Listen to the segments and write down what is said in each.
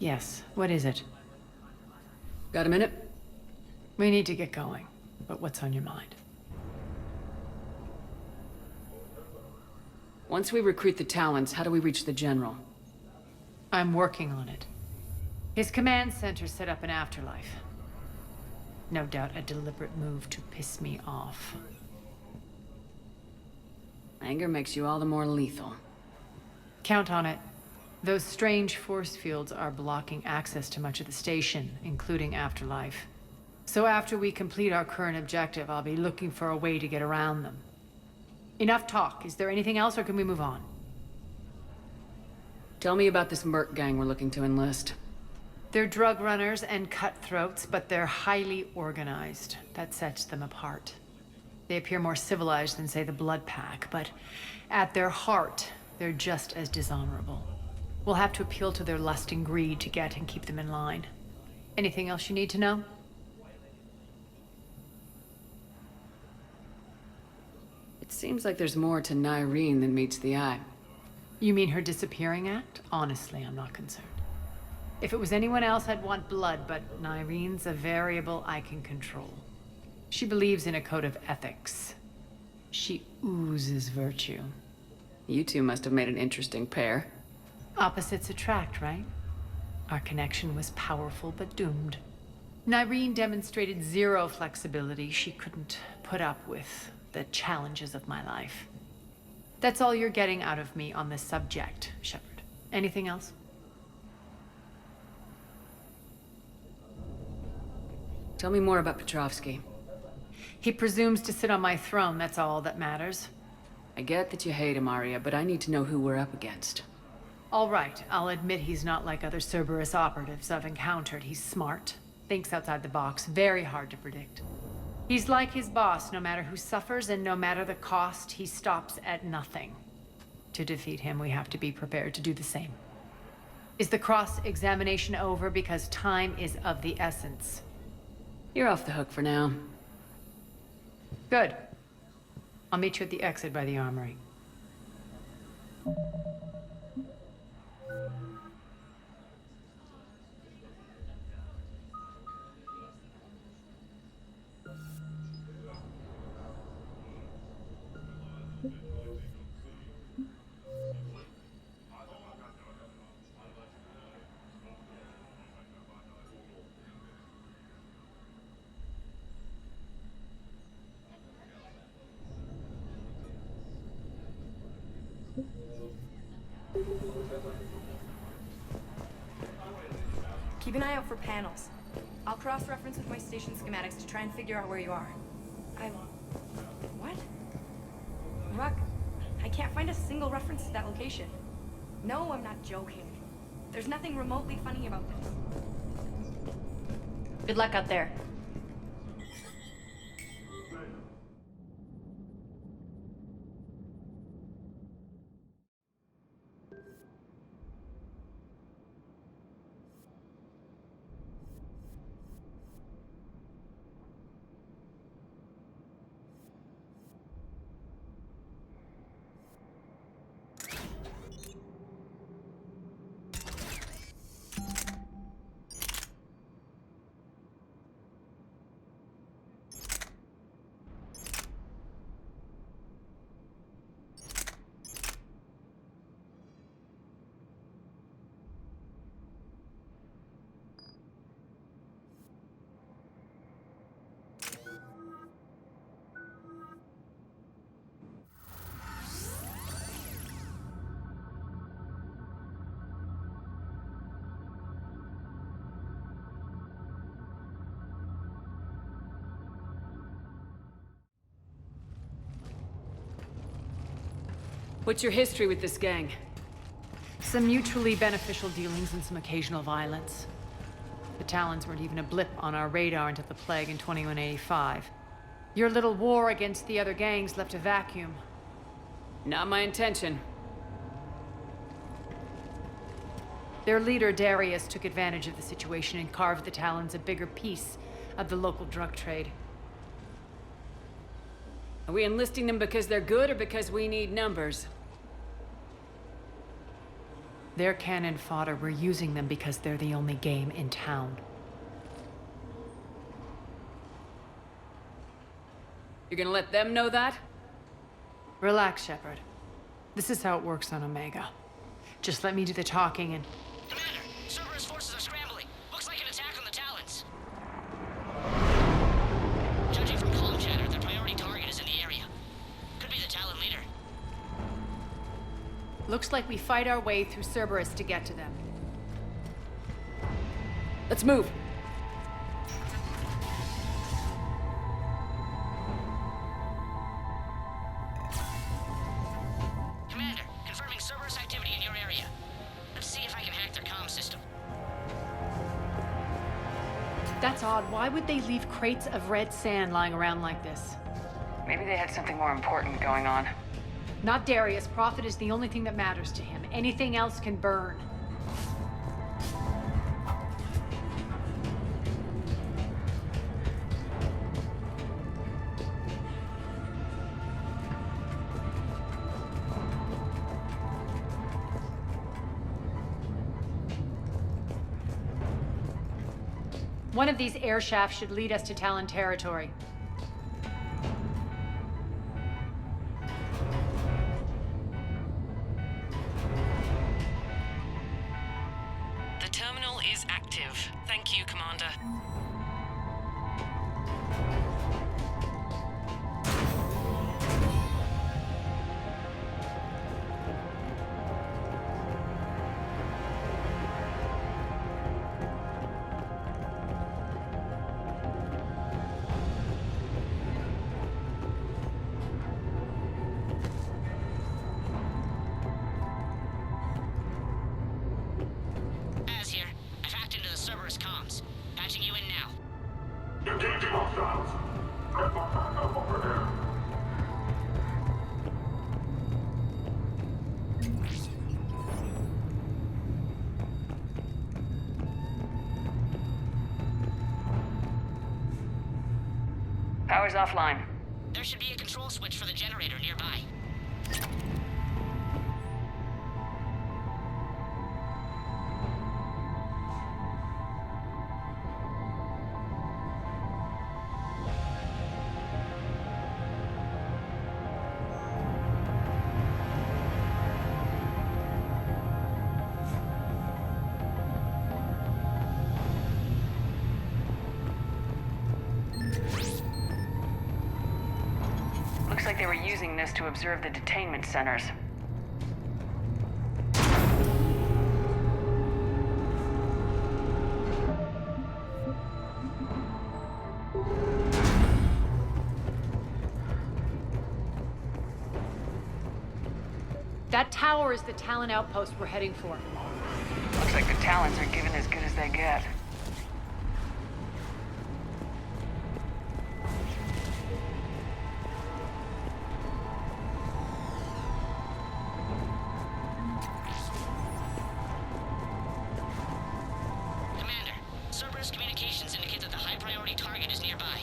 Yes, what is it? Got a minute? We need to get going, but what's on your mind? Once we recruit the Talons, how do we reach the General? I'm working on it. His command center set up an afterlife. No doubt a deliberate move to piss me off. Anger makes you all the more lethal. Count on it. Those strange force fields are blocking access to much of the station, including Afterlife. So after we complete our current objective, I'll be looking for a way to get around them. Enough talk. Is there anything else, or can we move on? Tell me about this merc gang we're looking to enlist. They're drug runners and cutthroats, but they're highly organized. That sets them apart. They appear more civilized than, say, the Blood Pack, but at their heart, they're just as dishonorable. We'll have to appeal to their lust and greed to get and keep them in line. Anything else you need to know? It seems like there's more to Nyreen than meets the eye. You mean her disappearing act? Honestly, I'm not concerned. If it was anyone else, I'd want blood, but Nyreen's a variable I can control. She believes in a code of ethics. She oozes virtue. You two must have made an interesting pair. Opposites attract, right? Our connection was powerful but doomed. Nyreen demonstrated zero flexibility. She couldn't put up with the challenges of my life. That's all you're getting out of me on this subject, Shepard. Anything else? Tell me more about Petrovsky. He presumes to sit on my throne, that's all that matters. I get that you hate him, Arya, but I need to know who we're up against. All right, I'll admit he's not like other Cerberus operatives I've encountered. He's smart, thinks outside the box, very hard to predict. He's like his boss, no matter who suffers and no matter the cost, he stops at nothing. To defeat him, we have to be prepared to do the same. Is the cross-examination over? Because time is of the essence. You're off the hook for now. Good. I'll meet you at the exit by the armory. Keep an eye out for panels. I'll cross-reference with my station schematics to try and figure out where you are. What? Ruck, I can't find a single reference to that location. No, I'm not joking. There's nothing remotely funny about this. Good luck out there. What's your history with this gang? Some mutually beneficial dealings and some occasional violence. The Talons weren't even a blip on our radar until the plague in 2185. Your little war against the other gangs left a vacuum. Not my intention. Their leader, Darius, took advantage of the situation and carved the Talons a bigger piece of the local drug trade. Are we enlisting them because they're good or because we need numbers? They're cannon fodder. We're using them because they're the only game in town. You're gonna let them know that? Relax, Shepard. This is how it works on Omega. Just let me do the talking and... Commander, Cerberus forces are scrambling. Looks like an attack on the Talons. Judging from comm chatter, their priority target is in the area. Could be the Talon leader. Looks like we fight our way through Cerberus to get to them. Let's move. Commander, confirming Cerberus activity in your area. Let's see if I can hack their comm system. That's odd. Why would they leave crates of red sand lying around like this? Maybe they had something more important going on. Not Darius. Profit is the only thing that matters to him. Anything else can burn. One of these air shafts should lead us to Talon territory. The terminal is active. Thank you, Commander. Az here. I've hacked into the Cerberus comms. Patching you in now. Engaging hostiles. Red backup over there. Power's offline. There should be a control switch for the generator nearby. Looks like they were using this to observe the detainment centers. That tower is the Talon outpost we're heading for. Looks like the Talons are giving as good as they get. Commander, Cerberus communications indicate that the high-priority target is nearby.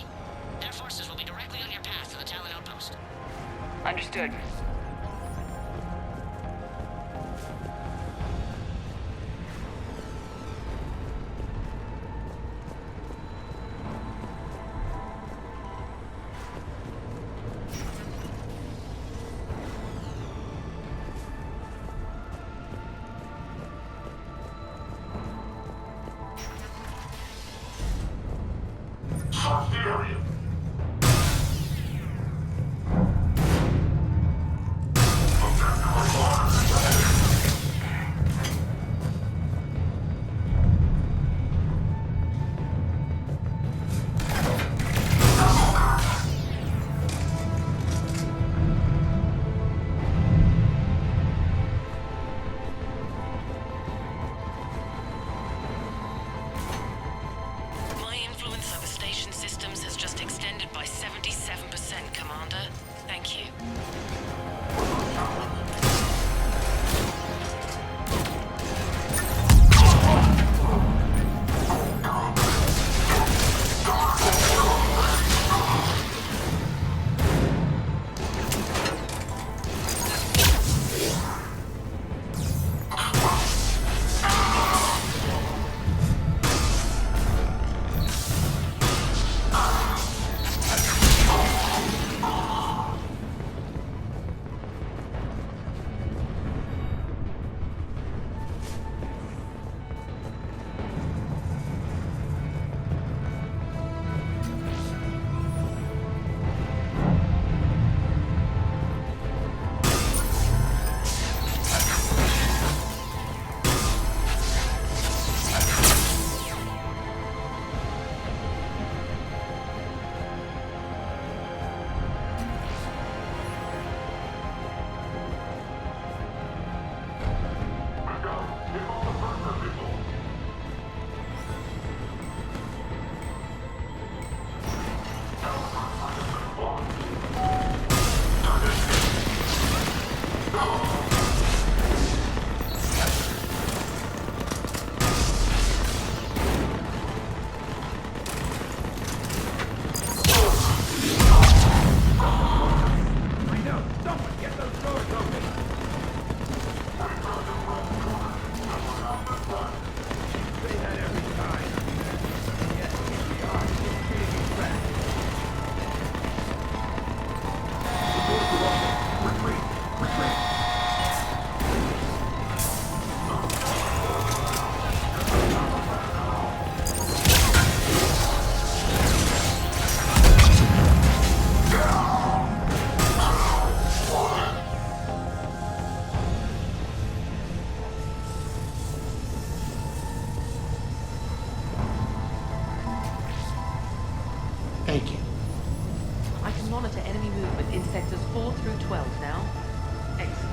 Their forces will be directly on your path to the Talon outpost. Understood. Search the area. in sectors 4 through 12 now. Excellent.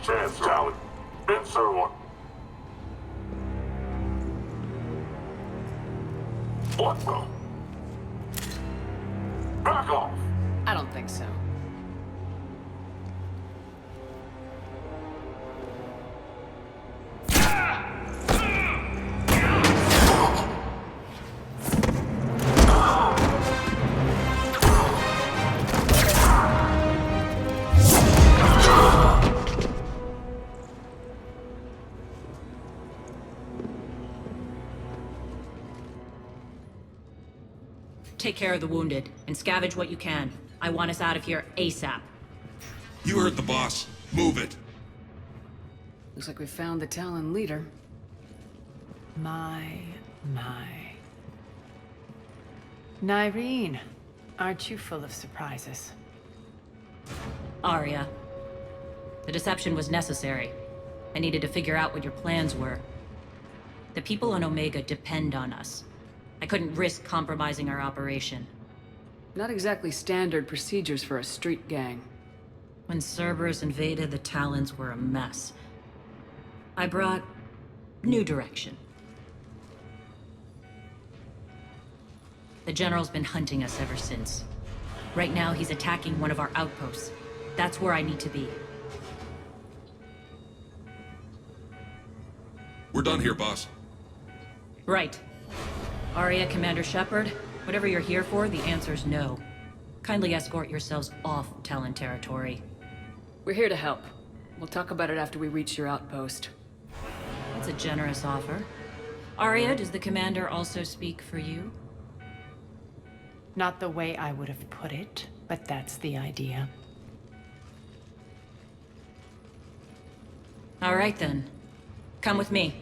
chance, Talon. Answer one. What the? Back off! I don't think so. Take care of the wounded, and scavenge what you can. I want us out of here ASAP. You heard the boss. Move it. Looks like we found the Talon leader. My. Nyreen, aren't you full of surprises? Arya. The deception was necessary. I needed to figure out what your plans were. The people on Omega depend on us. I couldn't risk compromising our operation. Not exactly standard procedures for a street gang. When Cerberus invaded, the Talons were a mess. I brought new direction. The General's been hunting us ever since. Right now, he's attacking one of our outposts. That's where I need to be. We're done here, boss. Right. Arya, Commander Shepard, whatever you're here for, the answer's no. Kindly escort yourselves off Talon territory. We're here to help. We'll talk about it after we reach your outpost. That's a generous offer. Arya, does the Commander also speak for you? Not the way I would have put it, but that's the idea. All right then. Come with me.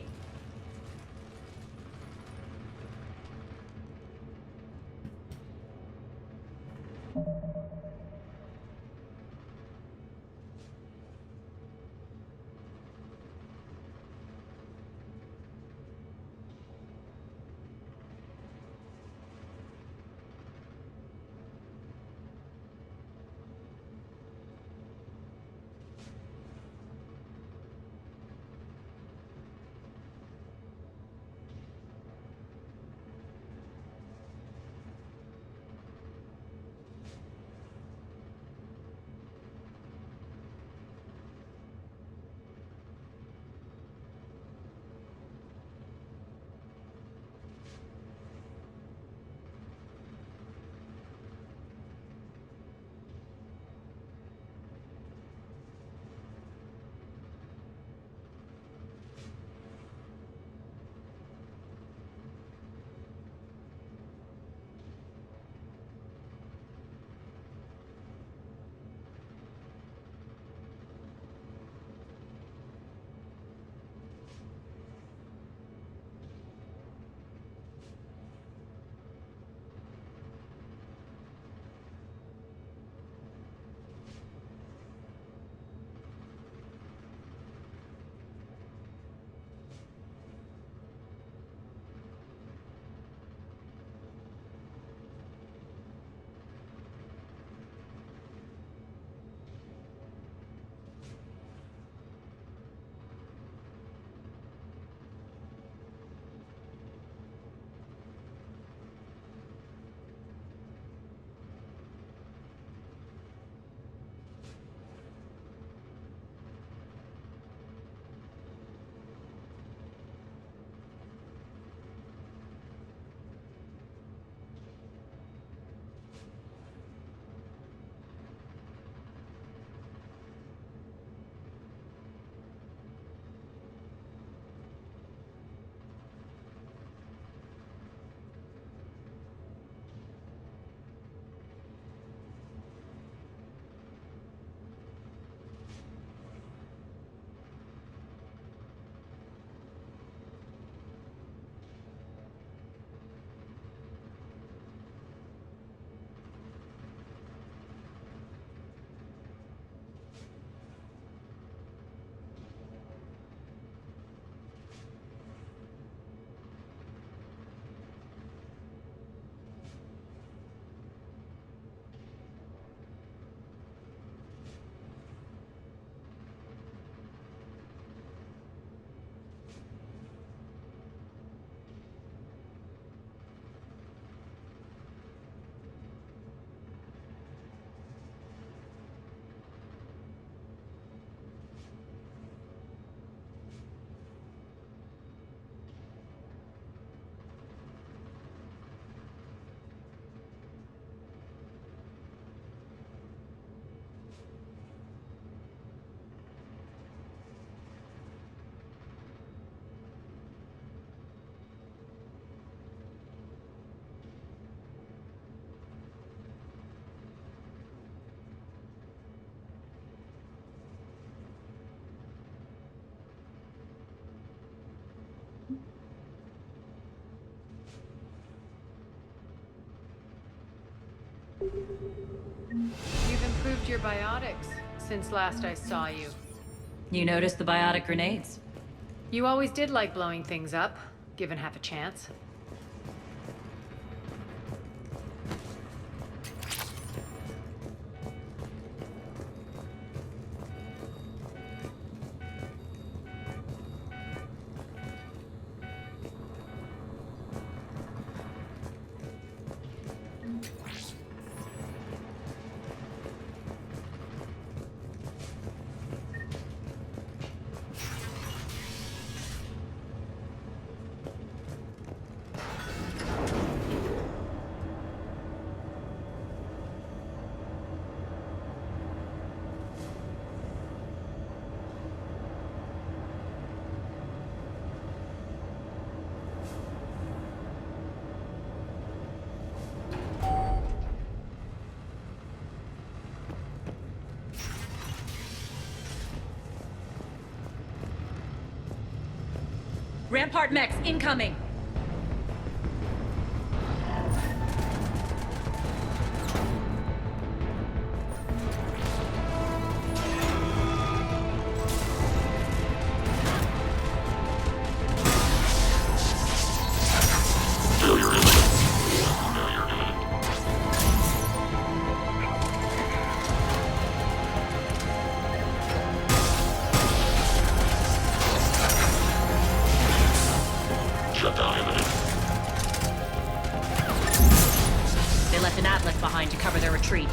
your biotics since last I saw you. You noticed the biotic grenades? You always did like blowing things up, given half a chance. Rampart mechs incoming! They left an Atlas behind to cover their retreat.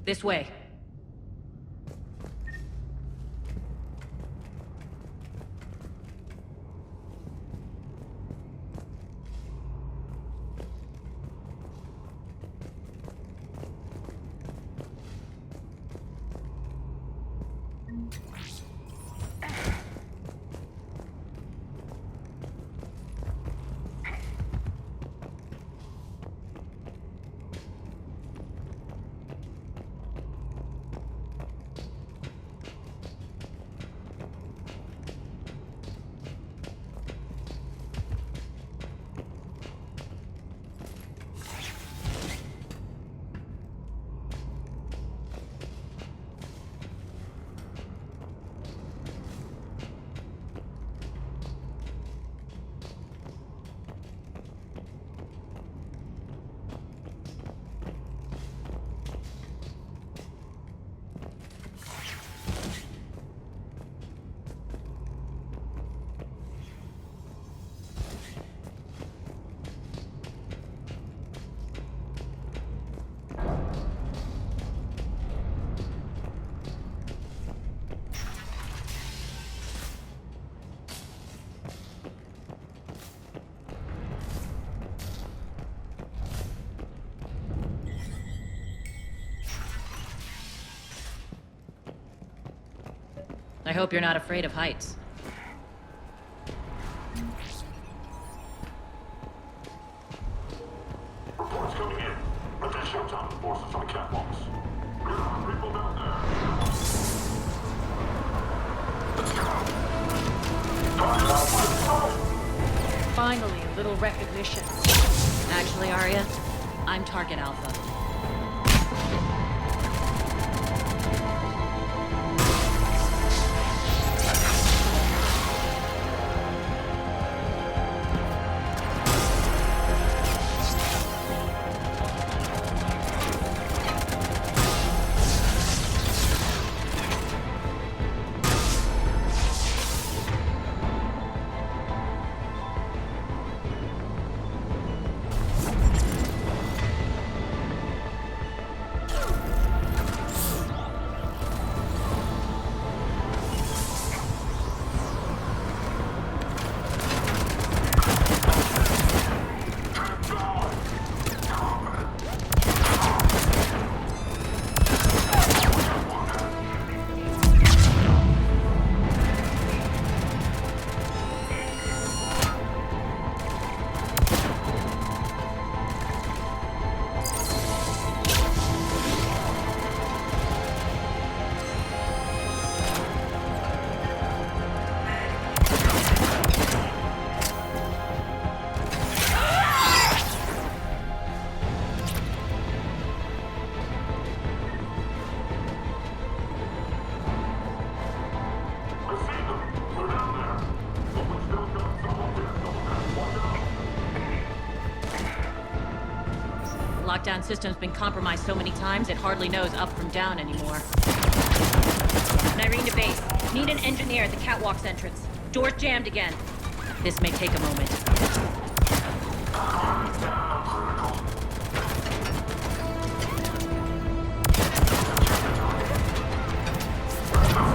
This way. I hope you're not afraid of heights. Reports coming in. Additional time forces on the catwalks. There are people down there. Let's go. Target out. Finally, a little recognition. Actually, Arya, I'm Target Alpha. Lockdown system's been compromised so many times it hardly knows up from down anymore. Nyreen to base. Need an engineer at the catwalk's entrance. Door's jammed again. This may take a moment.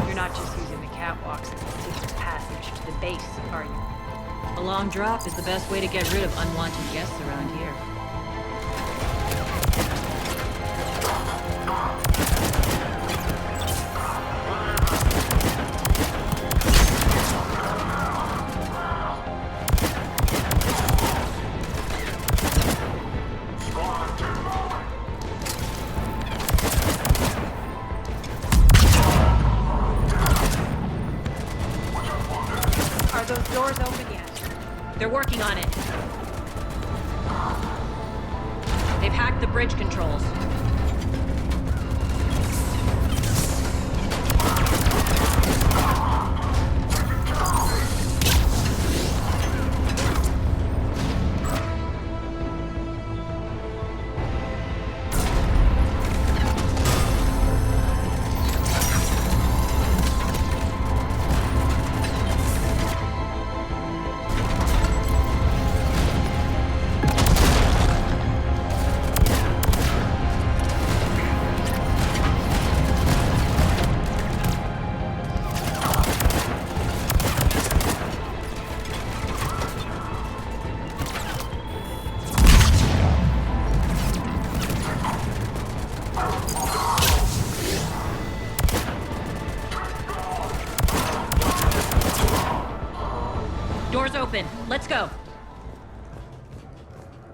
You're not just using the catwalks as a secret passage to the base, are you? A long drop is the best way to get rid of unwanted guests around here. Are those doors open yet? They're working on it. They've hacked the bridge controls. Doors open. Let's go.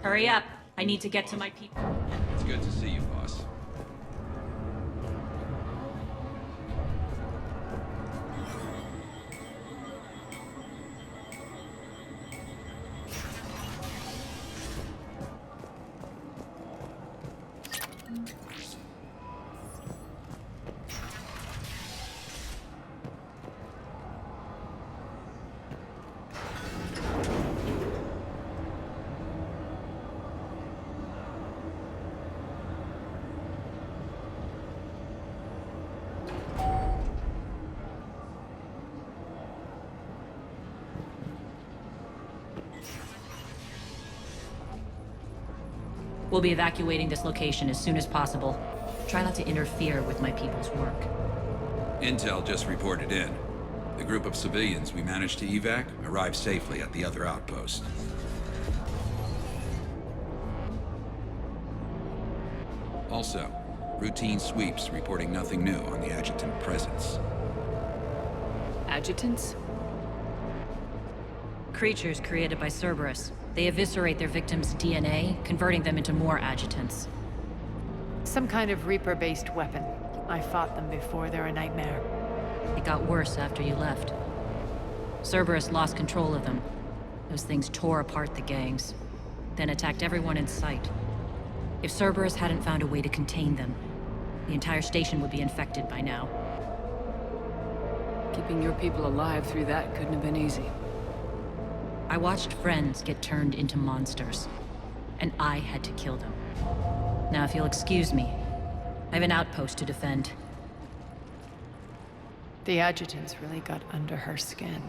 Hurry up. I need to get to my people. It's good to see you, boss. We'll be evacuating this location as soon as possible. Try not to interfere with my people's work. Intel just reported in. The group of civilians we managed to evac arrived safely at the other outpost. Also, routine sweeps reporting nothing new on the adjutant presence. Adjutants? Creatures created by Cerberus. They eviscerate their victims' DNA, converting them into more adjutants. Some kind of Reaper-based weapon. I fought them before, they're a nightmare. It got worse after you left. Cerberus lost control of them. Those things tore apart the gangs, then attacked everyone in sight. If Cerberus hadn't found a way to contain them, the entire station would be infected by now. Keeping your people alive through that couldn't have been easy. I watched friends get turned into monsters, and I had to kill them. Now, if you'll excuse me, I have an outpost to defend. The adjutants really got under her skin.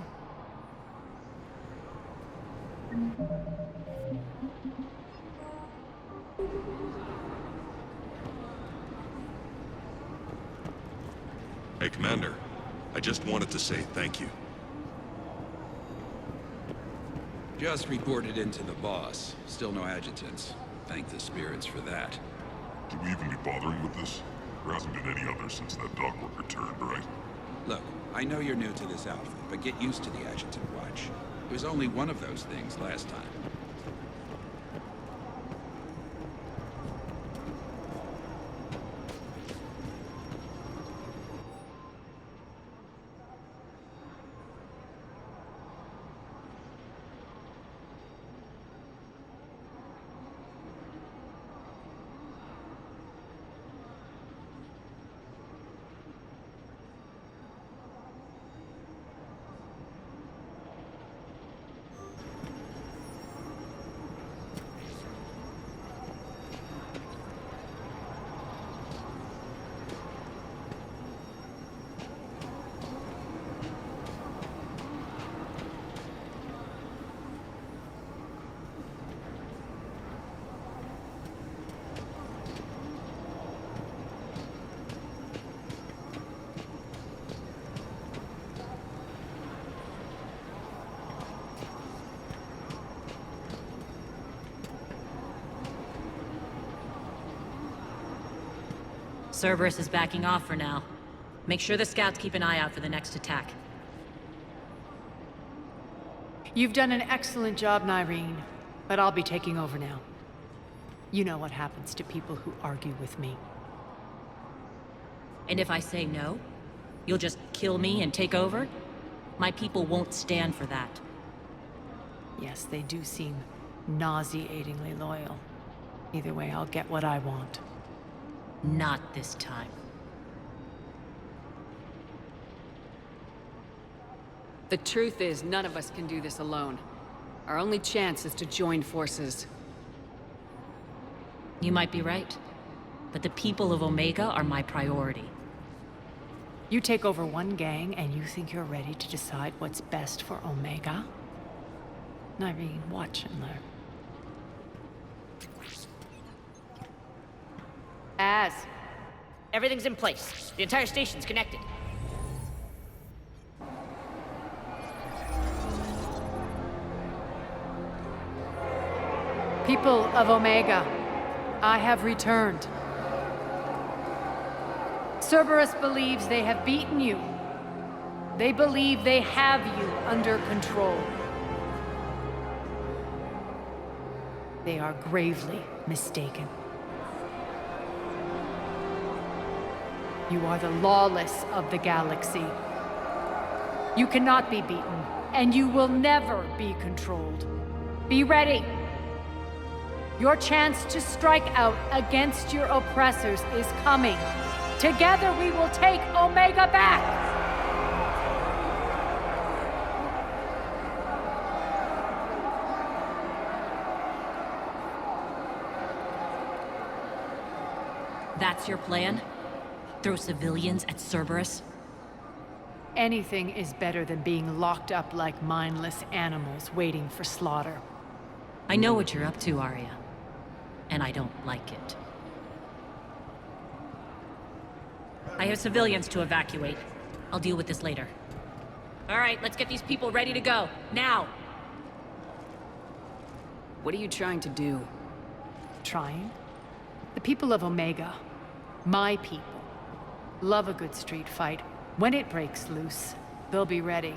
Hey, Commander. I just wanted to say thank you. Just reported in to the boss. Still no adjutants. Thank the spirits for that. Should we even be bothering with this? There hasn't been any others since that dockworker returned, right? Look, I know you're new to this outfit, but get used to the adjutant watch. It was only one of those things last time. Cerberus is backing off for now. Make sure the scouts keep an eye out for the next attack. You've done an excellent job, Nyreen, but I'll be taking over now. You know what happens to people who argue with me. And if I say no, you'll just kill me and take over? My people won't stand for that. Yes, they do seem nauseatingly loyal. Either way, I'll get what I want. Not this time. The truth is, none of us can do this alone. Our only chance is to join forces. You might be right, but the people of Omega are my priority. You take over one gang and you think you're ready to decide what's best for Omega? Nyreen, watch and learn. Everything's in place. The entire station's connected. People of Omega, I have returned. Cerberus believes they have beaten you. They believe they have you under control. They are gravely mistaken. You are the lawless of the galaxy. You cannot be beaten, and you will never be controlled. Be ready. Your chance to strike out against your oppressors is coming. Together we will take Omega back! That's your plan? Throw civilians at Cerberus? Anything is better than being locked up like mindless animals waiting for slaughter. I know what you're up to, Arya. And I don't like it. I have civilians to evacuate. I'll deal with this later. All right, let's get these people ready to go. Now! What are you trying to do? Trying? The people of Omega, my people, love a good street fight when it breaks loose. they'll be ready.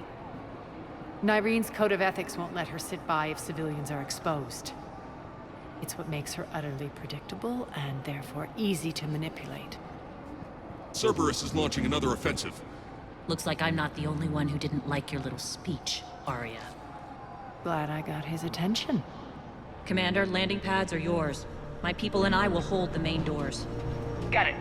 Nyrene's code of ethics won't let her sit by if civilians are exposed. It's what makes her utterly predictable and therefore easy to manipulate. Cerberus is launching another offensive. Looks like I'm not the only one who didn't like your little speech, Arya. Glad I got his attention. Commander, landing pads are yours. My people and I will hold the main doors. Got it.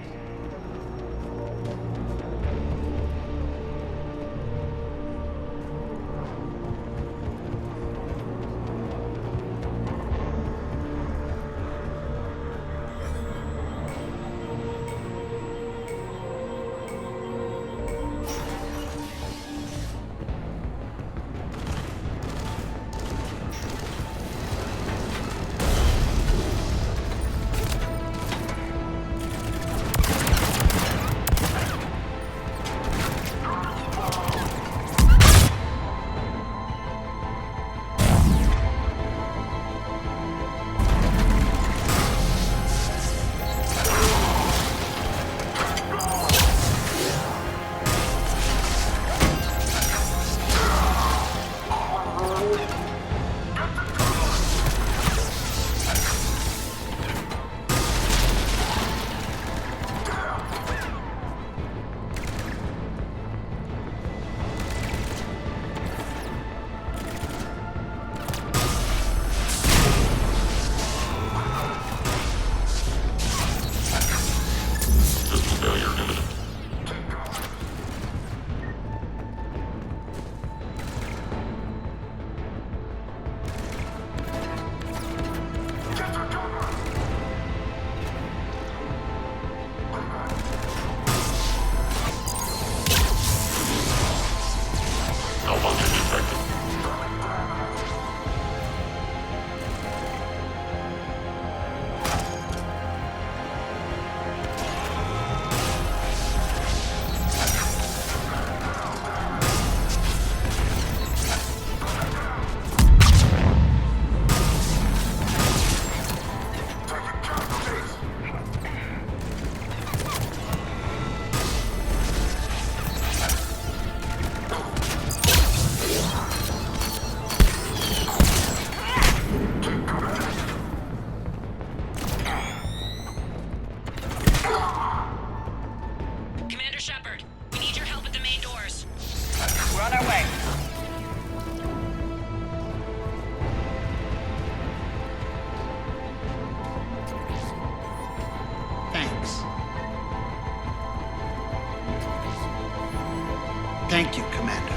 Thank you, Commander.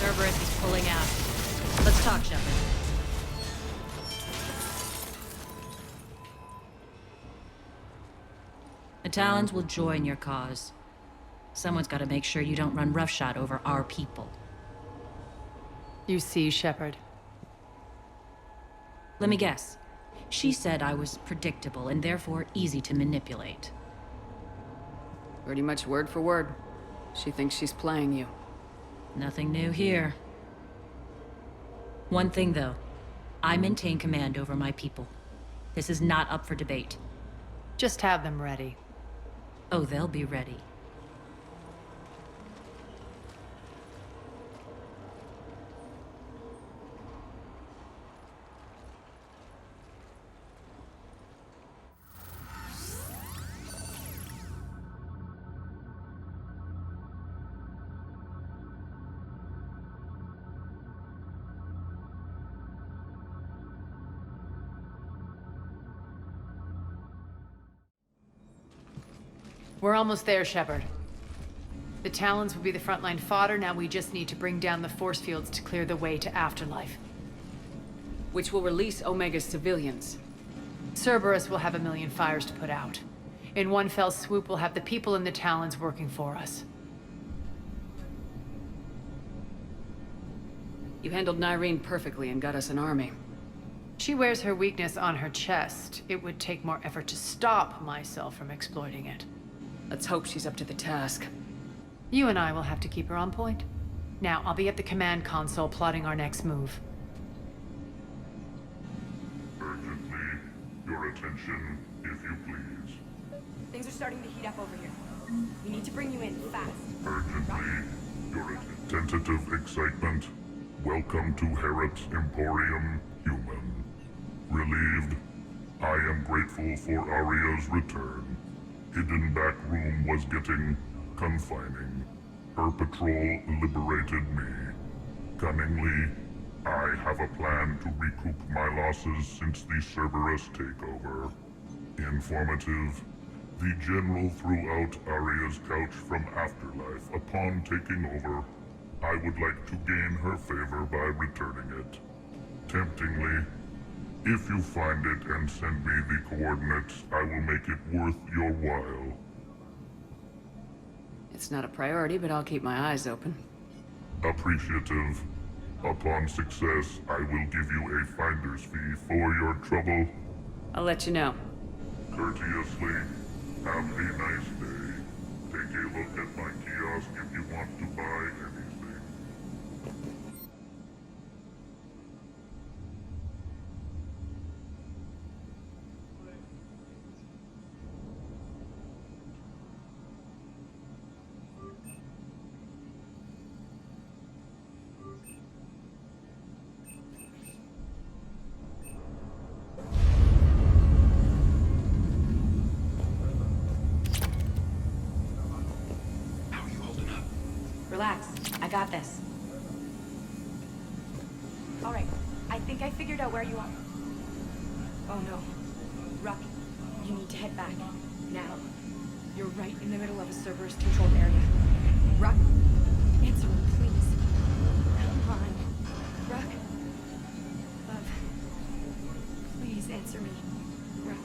Cerberus is pulling out. Let's talk, Shepard. The Talons will join your cause. Someone's got to make sure you don't run roughshod over our people. You see, Shepard? Let me guess. She said I was predictable and therefore easy to manipulate. Pretty much word for word. She thinks she's playing you. Nothing new here. One thing, though. I maintain command over my people. This is not up for debate. Just have them ready. Oh, they'll be ready. We're almost there, Shepard. The Talons will be the frontline fodder, now we just need to bring down the force fields to clear the way to Afterlife. Which will release Omega's civilians. Cerberus will have a million fires to put out. In one fell swoop, we'll have the people in the Talons working for us. You handled Nyreen perfectly and got us an army. She wears her weakness on her chest. It would take more effort to stop myself from exploiting it. Let's hope she's up to the task. You and I will have to keep her on point. Now, I'll be at the command console plotting our next move. Urgently, your attention, if you please. Things are starting to heat up over here. We need to bring you in fast. Urgently, your tentative excitement. Welcome to Harrot's Emporium, human. Relieved, I am grateful for Aria's return. Hidden back room was getting confining. Her patrol liberated me. Cunningly, I have a plan to recoup my losses since the Cerberus takeover. Informative, the General threw out Aria's couch from Afterlife upon taking over. I would like to gain her favor by returning it. Temptingly, if you find it and send me the coordinates, I will make it worth your while. It's not a priority, but I'll keep my eyes open. Appreciative. Upon success, I will give you a finder's fee for your trouble. I'll let you know. Courteously, have a nice day. Take a look at my kiosk if you want to buy anything. Relax. I got this. All right. I think I figured out where you are. Oh no. Ruck, you need to head back. Now. You're right in the middle of a Cerberus-controlled area. Ruck, answer me, please. Come on. Ruck. Love. Please answer me. Ruck.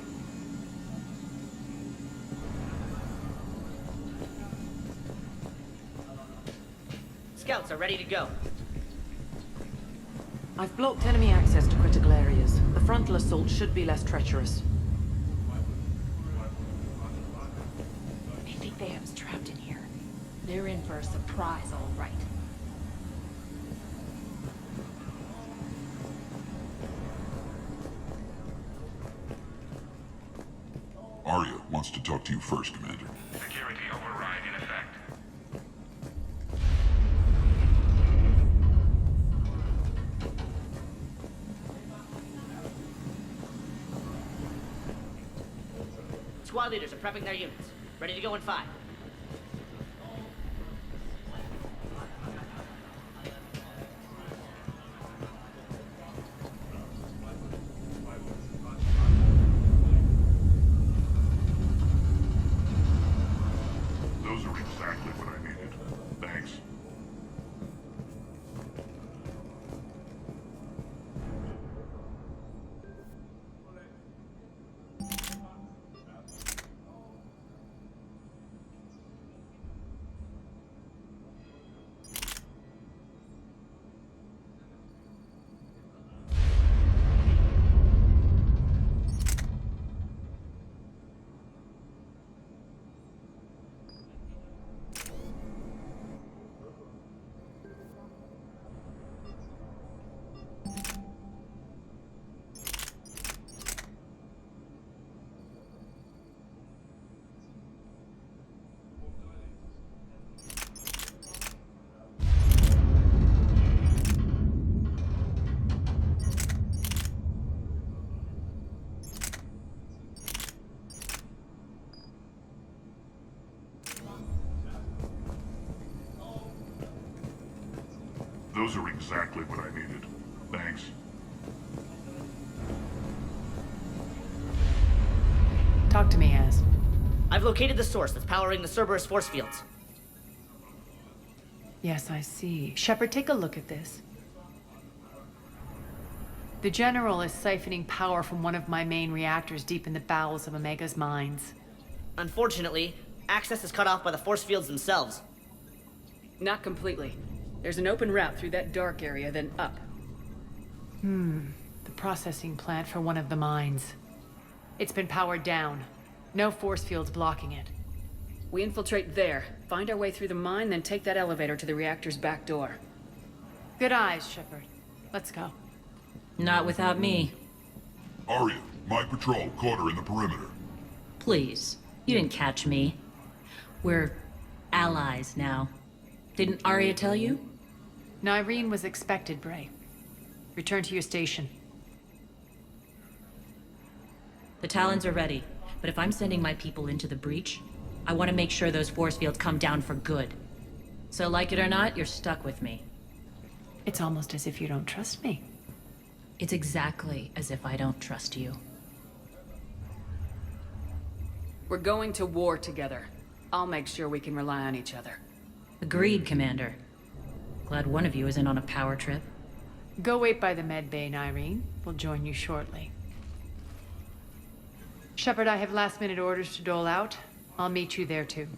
Scouts are ready to go. I've blocked enemy access to critical areas. The frontal assault should be less treacherous. I think they have us trapped in here. They're in for a surprise, all right. Arya wants to talk to you first, Commander. Security override in effect. Squad leaders are prepping their units. Ready to go in 5. Those are exactly what I needed. Thanks. Those are exactly what I needed. Thanks. Talk to me, Az. I've located the source that's powering the Cerberus force fields. Yes, I see. Shepard, take a look at this. The General is siphoning power from one of my main reactors deep in the bowels of Omega's mines. Unfortunately, access is cut off by the force fields themselves. Not completely. There's an open route through that dark area, then up. The processing plant for one of the mines. It's been powered down. No force fields blocking it. We infiltrate there, find our way through the mine, then take that elevator to the reactor's back door. Good eyes, Shepard. Let's go. Not without me. Arya, my patrol caught her in the perimeter. Please. You didn't catch me. We're allies now. Didn't Arya tell you? Nyreen was expected, Bray. Return to your station. The Talons are ready, but if I'm sending my people into the breach, I want to make sure those force fields come down for good. So like it or not, you're stuck with me. It's almost as if you don't trust me. It's exactly as if I don't trust you. We're going to war together. I'll make sure we can rely on each other. Agreed, Commander. Glad one of you isn't on a power trip. Go wait by the med bay, Nyreen. We'll join you shortly. Shepard, I have last-minute orders to dole out. I'll meet you there, too.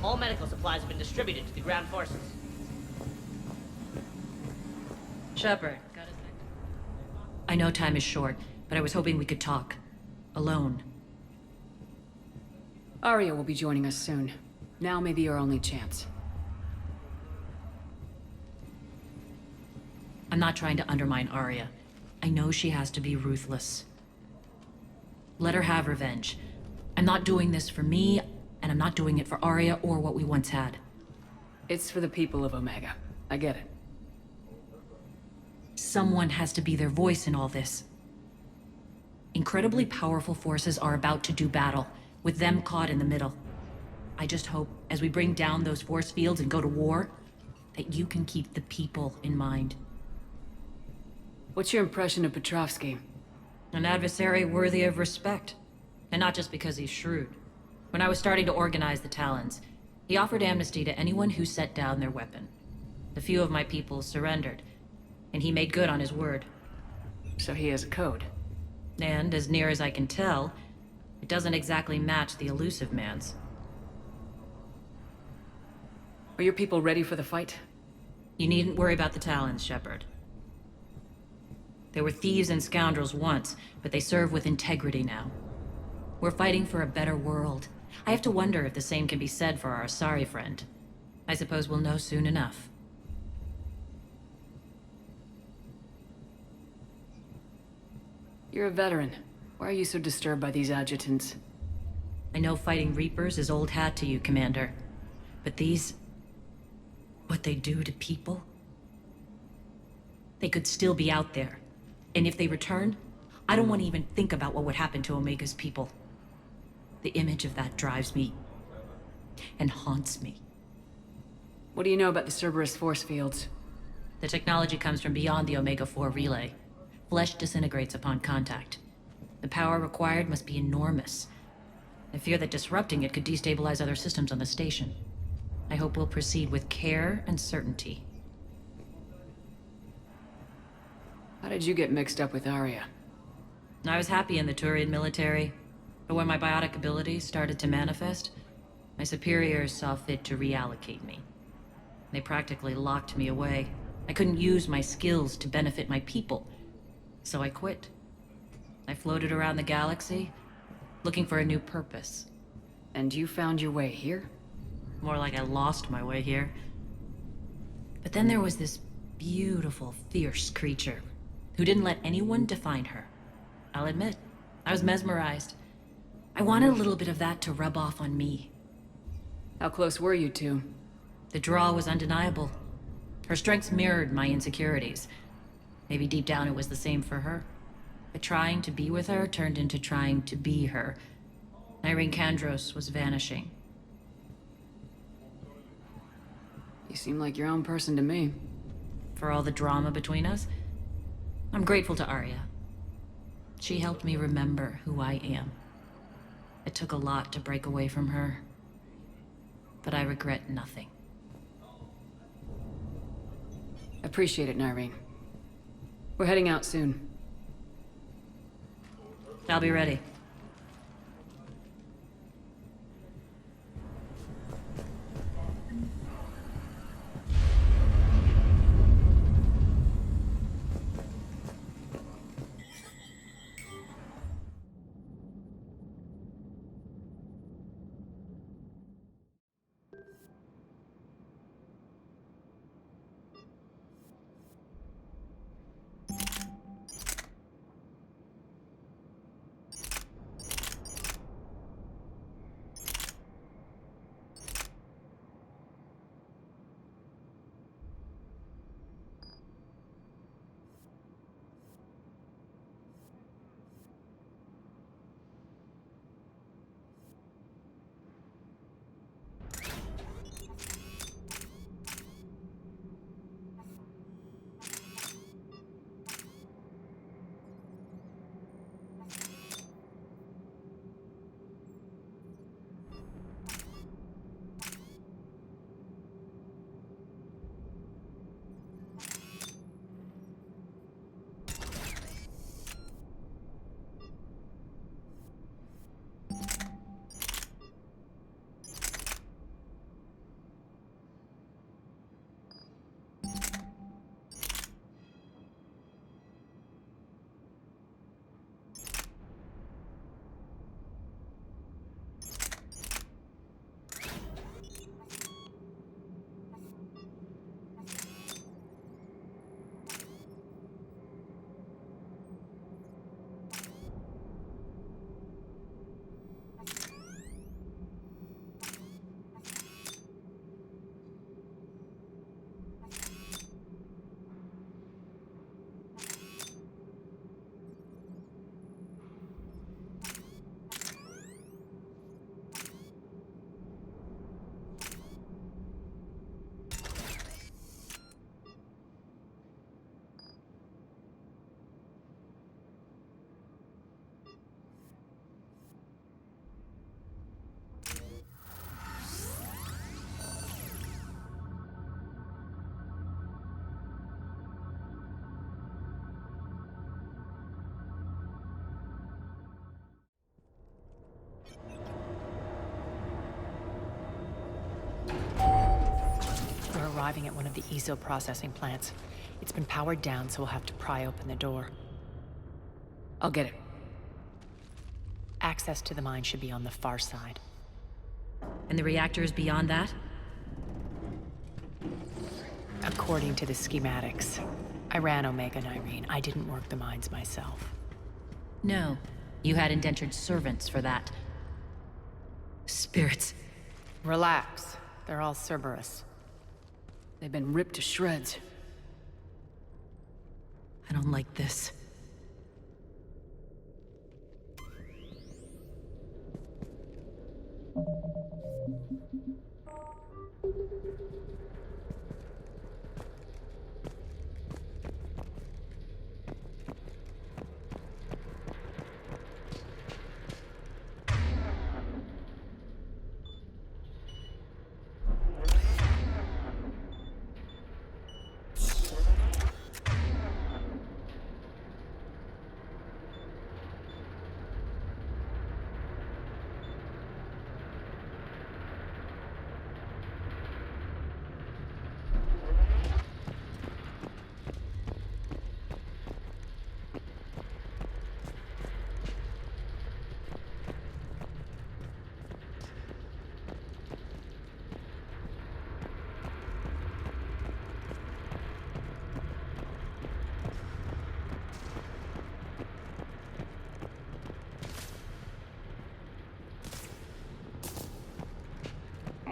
All medical supplies have been distributed to the ground forces. Shepard. I know time is short, but I was hoping we could talk. Alone. Arya will be joining us soon. Now may be our only chance. I'm not trying to undermine Arya. I know she has to be ruthless. Let her have revenge. I'm not doing this for me, and I'm not doing it for Arya or what we once had. It's for the people of Omega. I get it. Someone has to be their voice in all this. Incredibly powerful forces are about to do battle, with them caught in the middle. I just hope, as we bring down those force fields and go to war, that you can keep the people in mind. What's your impression of Petrovsky? An adversary worthy of respect. And not just because he's shrewd. When I was starting to organize the Talons, he offered amnesty to anyone who set down their weapon. A few of my people surrendered, and he made good on his word. So he has a code. And, as near as I can tell, it doesn't exactly match the Elusive Man's. Are your people ready for the fight? You needn't worry about the Talons, Shepard. They were thieves and scoundrels once, but they serve with integrity now. We're fighting for a better world. I have to wonder if the same can be said for our Asari friend. I suppose we'll know soon enough. You're a veteran. Why are you so disturbed by these adjutants? I know fighting Reapers is old hat to you, Commander. But these... what they do to people? They could still be out there. And if they return, I don't want to even think about what would happen to Omega's people. The image of that drives me... and haunts me. What do you know about the Cerberus force fields? The technology comes from beyond the Omega-4 relay. Flesh disintegrates upon contact. The power required must be enormous. I fear that disrupting it could destabilize other systems on the station. I hope we'll proceed with care and certainty. How did you get mixed up with Arya? I was happy in the Turian military, but when my biotic abilities started to manifest, my superiors saw fit to reallocate me. They practically locked me away. I couldn't use my skills to benefit my people, so I quit. I floated around the galaxy, looking for a new purpose. And you found your way here? More like I lost my way here. But then there was this beautiful, fierce creature who didn't let anyone define her. I'll admit, I was mesmerized. I wanted a little bit of that to rub off on me. How close were you two? The draw was undeniable. Her strengths mirrored my insecurities. Maybe deep down it was the same for her. But trying to be with her turned into trying to be her. Irene Kandros was vanishing. You seem like your own person to me. For all the drama between us, I'm grateful to Arya. She helped me remember who I am. It took a lot to break away from her, but I regret nothing. Appreciate it, Nyreen. We're heading out soon. I'll be ready. We're arriving at one of the ESO processing plants. It's been powered down, so we'll have to pry open the door. I'll get it. Access to the mine should be on the far side. And the reactor is beyond that? According to the schematics. I ran Omega, Nyreen. I didn't work the mines myself. No. You had indentured servants for that. Spirits. Relax. They're all Cerberus. They've been ripped to shreds. I don't like this.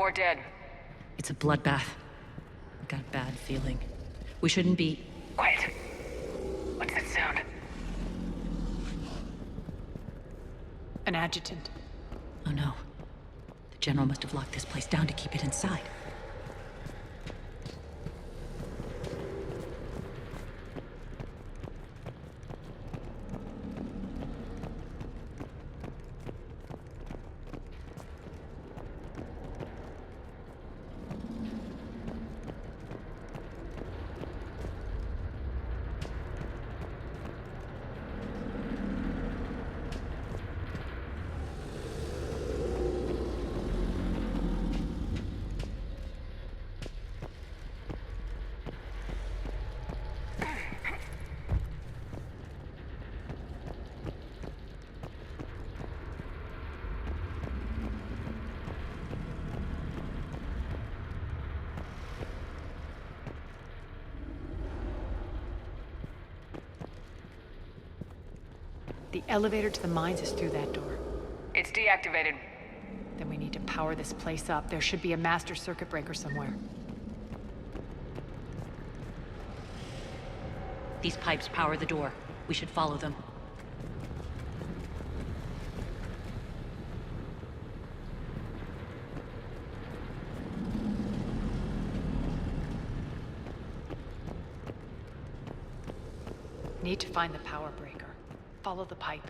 more dead. It's a bloodbath. I've got a bad feeling. We shouldn't be... Quiet. What's that sound? An adjutant. Oh no. The General must have locked this place down to keep it inside. The elevator to the mines is through that door. It's deactivated. Then we need to power this place up. There should be a master circuit breaker somewhere. These pipes power the door. We should follow them. Need to find the power breaker. Follow the pipe.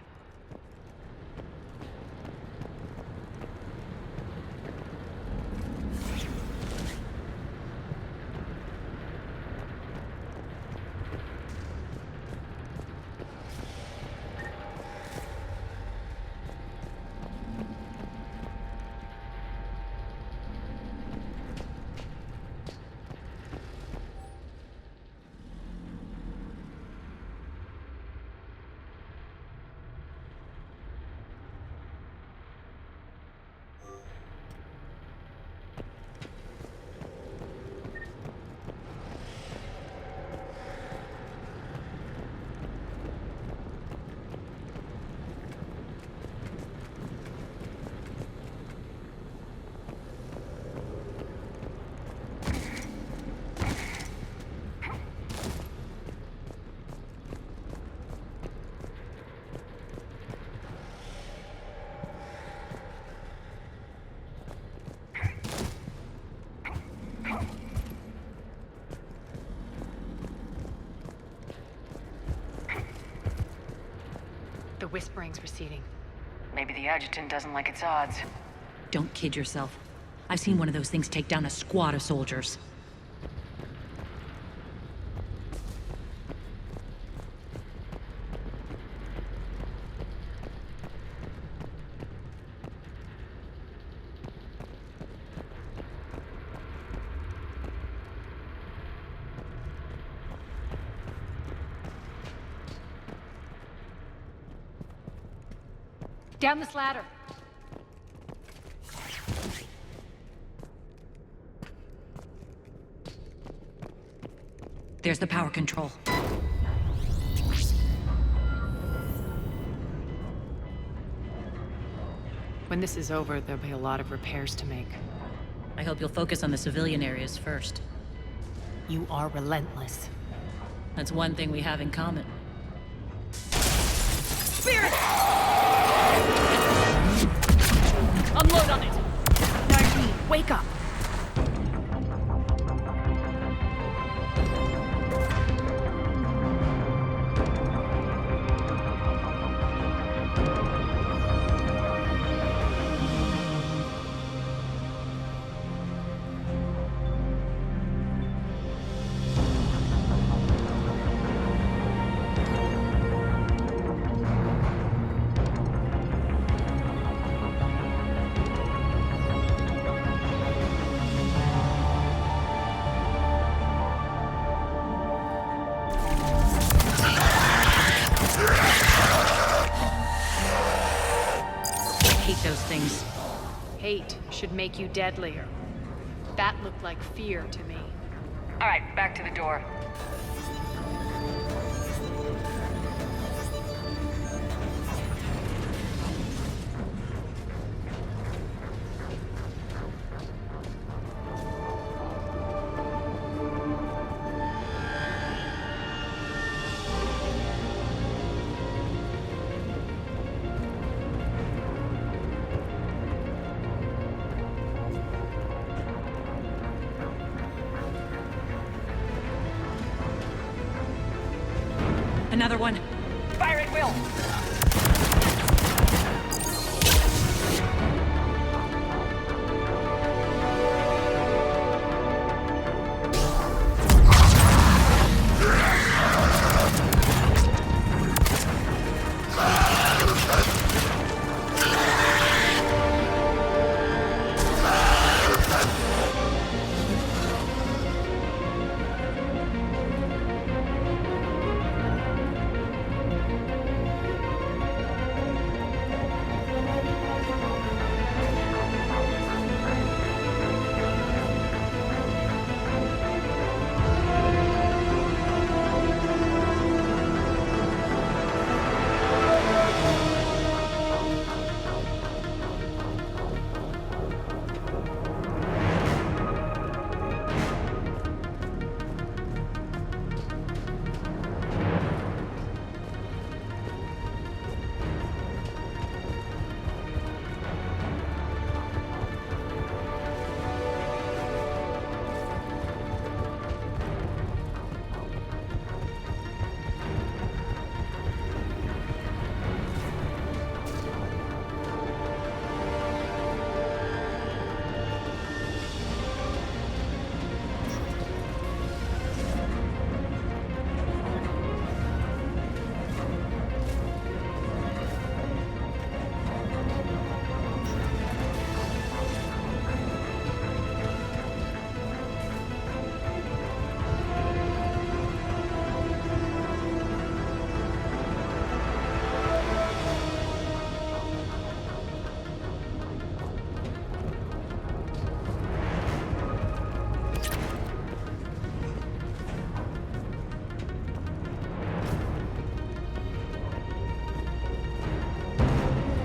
The whispering's receding. Maybe the adjutant doesn't like its odds. Don't kid yourself. I've seen one of those things take down a squad of soldiers. Down this ladder. There's the power control. When this is over, there'll be a lot of repairs to make. I hope you'll focus on the civilian areas first. You are relentless. That's one thing we have in common. Spirit! Unload on it! Darlene, wake up! Those things. Hate should make you deadlier. That looked like fear to me. All right, back to the door. Another one. Fire at will!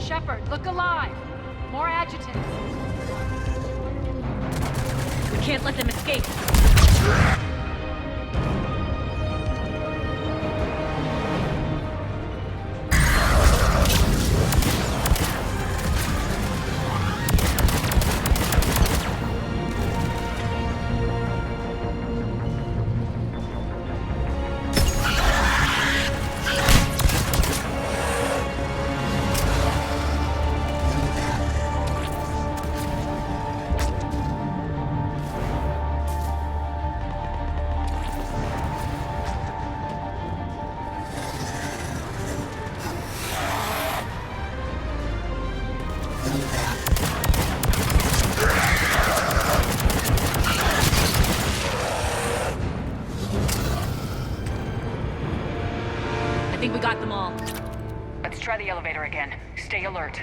Shepard, look alive! More adjutants! We can't let them escape. I think we got them all. Let's try the elevator again. Stay alert.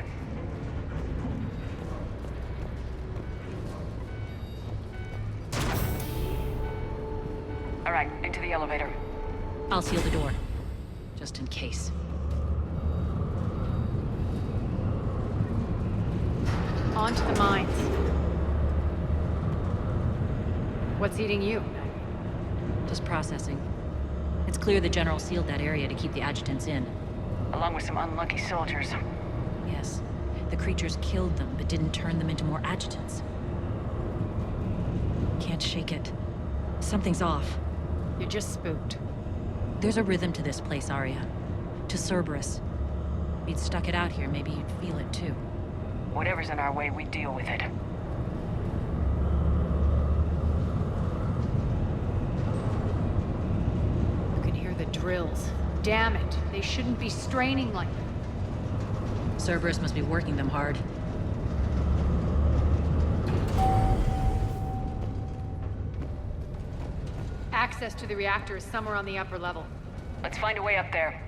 All right, into the elevator. I'll seal the door. Just in case. On to the mines. What's eating you? Just processing. It's clear the General sealed that area to keep the adjutants in. Along with some unlucky soldiers. Yes. The creatures killed them, but didn't turn them into more adjutants. Can't shake it. Something's off. You're just spooked. There's a rhythm to this place, Arya. To Cerberus. If you'd stuck it out here, maybe you'd feel it too. Whatever's in our way, we deal with it. You can hear the drills. Damn it, they shouldn't be straining like that. Cerberus must be working them hard. Access to the reactor is somewhere on the upper level. Let's find a way up there.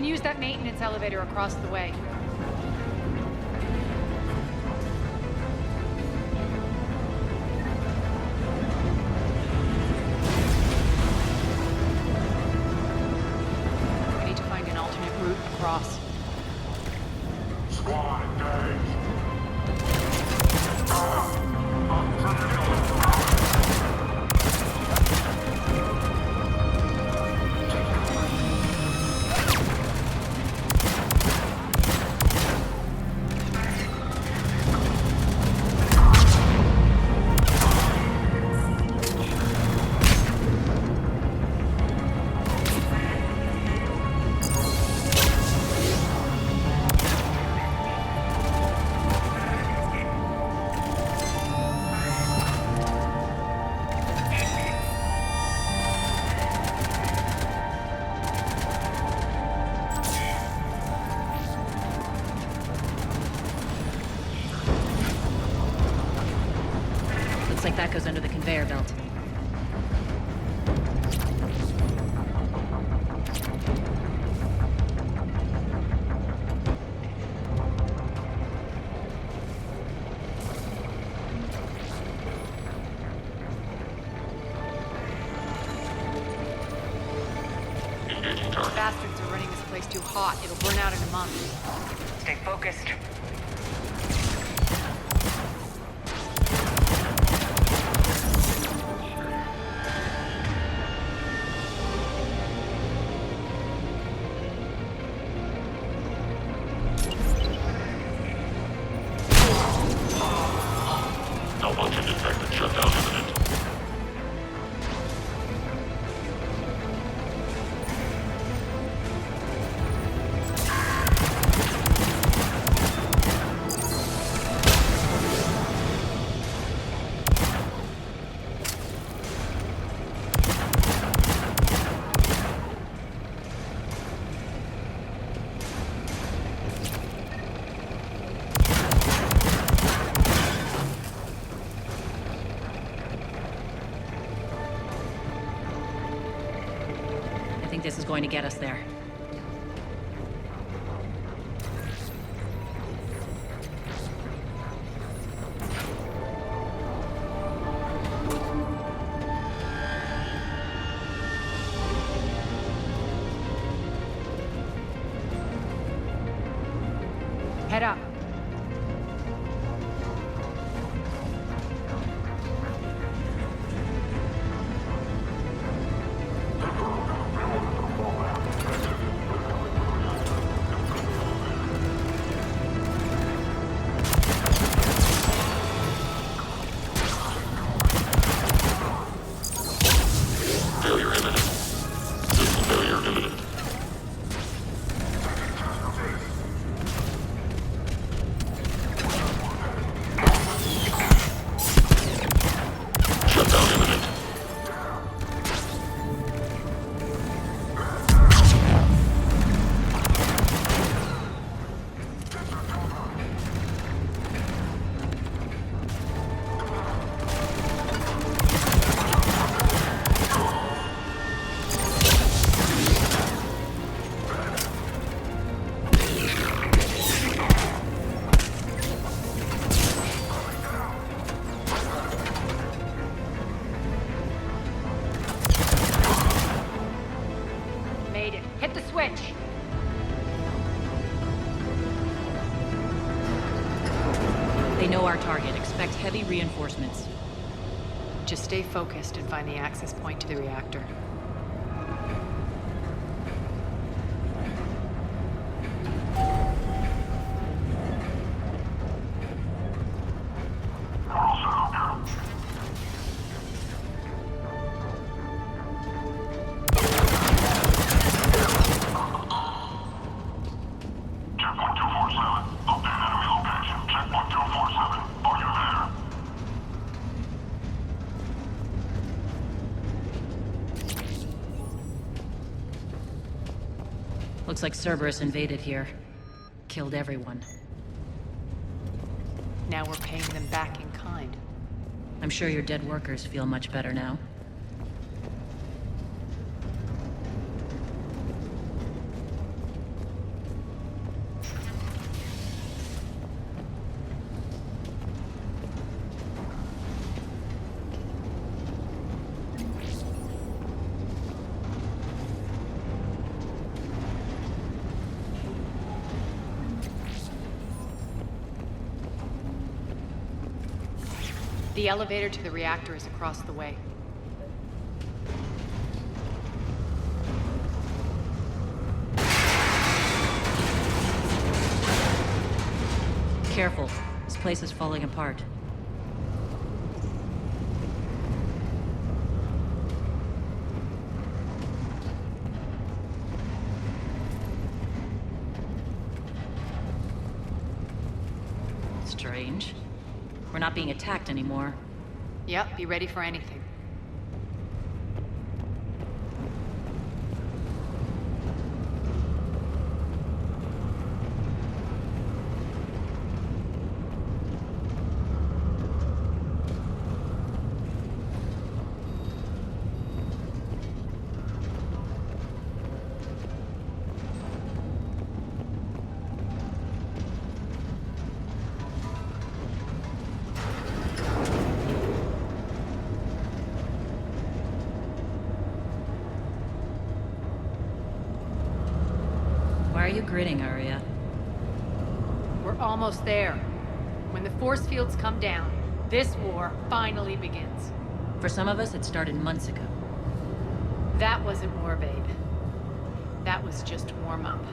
can use that maintenance elevator across the way. We need to find an alternate route across. Squad engaged. Looks like that goes under the conveyor belt. Engaging target. Bastards are running this place too hot. It'll burn out in a month. Stay focused. Malfunction detected. Shutdown imminent. I think this is going to get us there. Head up. Failure imminent. System failure imminent. Shutdown imminent. Made it. Hit the switch. They know our target. Expect heavy reinforcements. Just stay focused and find the access point to the reactor. Checkpoint 247. Update enemy location. Checkpoint 247. Are you there? Looks like Cerberus invaded here. Killed everyone. Now we're paying them back in kind. I'm sure your dead workers feel much better now. The elevator to the reactor is across the way. Careful. This place is falling apart. Strange. We're not being attacked anymore. Yep, be ready for anything. Why are you grinning, Arya? We're almost there. When the force fields come down, this war finally begins. For some of us, it started months ago. That wasn't war, babe. That was just warm-up.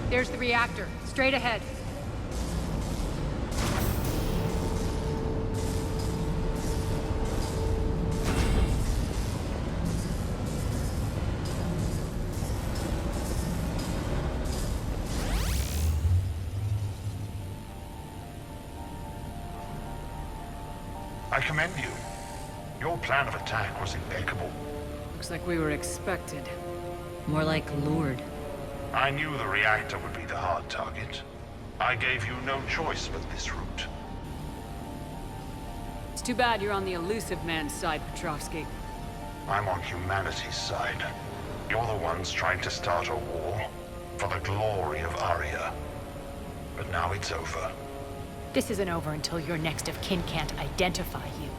There's the reactor, straight ahead. I commend you. Your plan of attack was impeccable. Looks like we were expected. More like lured. I knew the reactor would be the hard target. I gave you no choice but this route. It's too bad you're on the elusive man's side, Petrovsky. I'm on humanity's side. You're the ones trying to start a war for the glory of Arya. But now it's over. This isn't over until your next of kin can't identify you.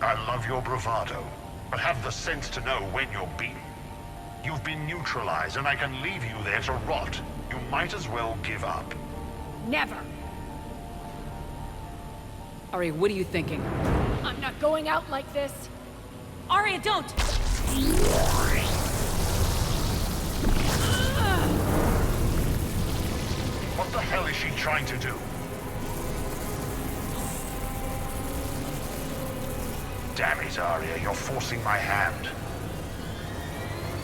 I love your bravado, but have the sense to know when you're beaten. You've been neutralized, and I can leave you there to rot. You might as well give up. Never! Ari, what are you thinking? I'm not going out like this! Arya, don't! What the hell is she trying to do? Damn it, Arya, you're forcing my hand.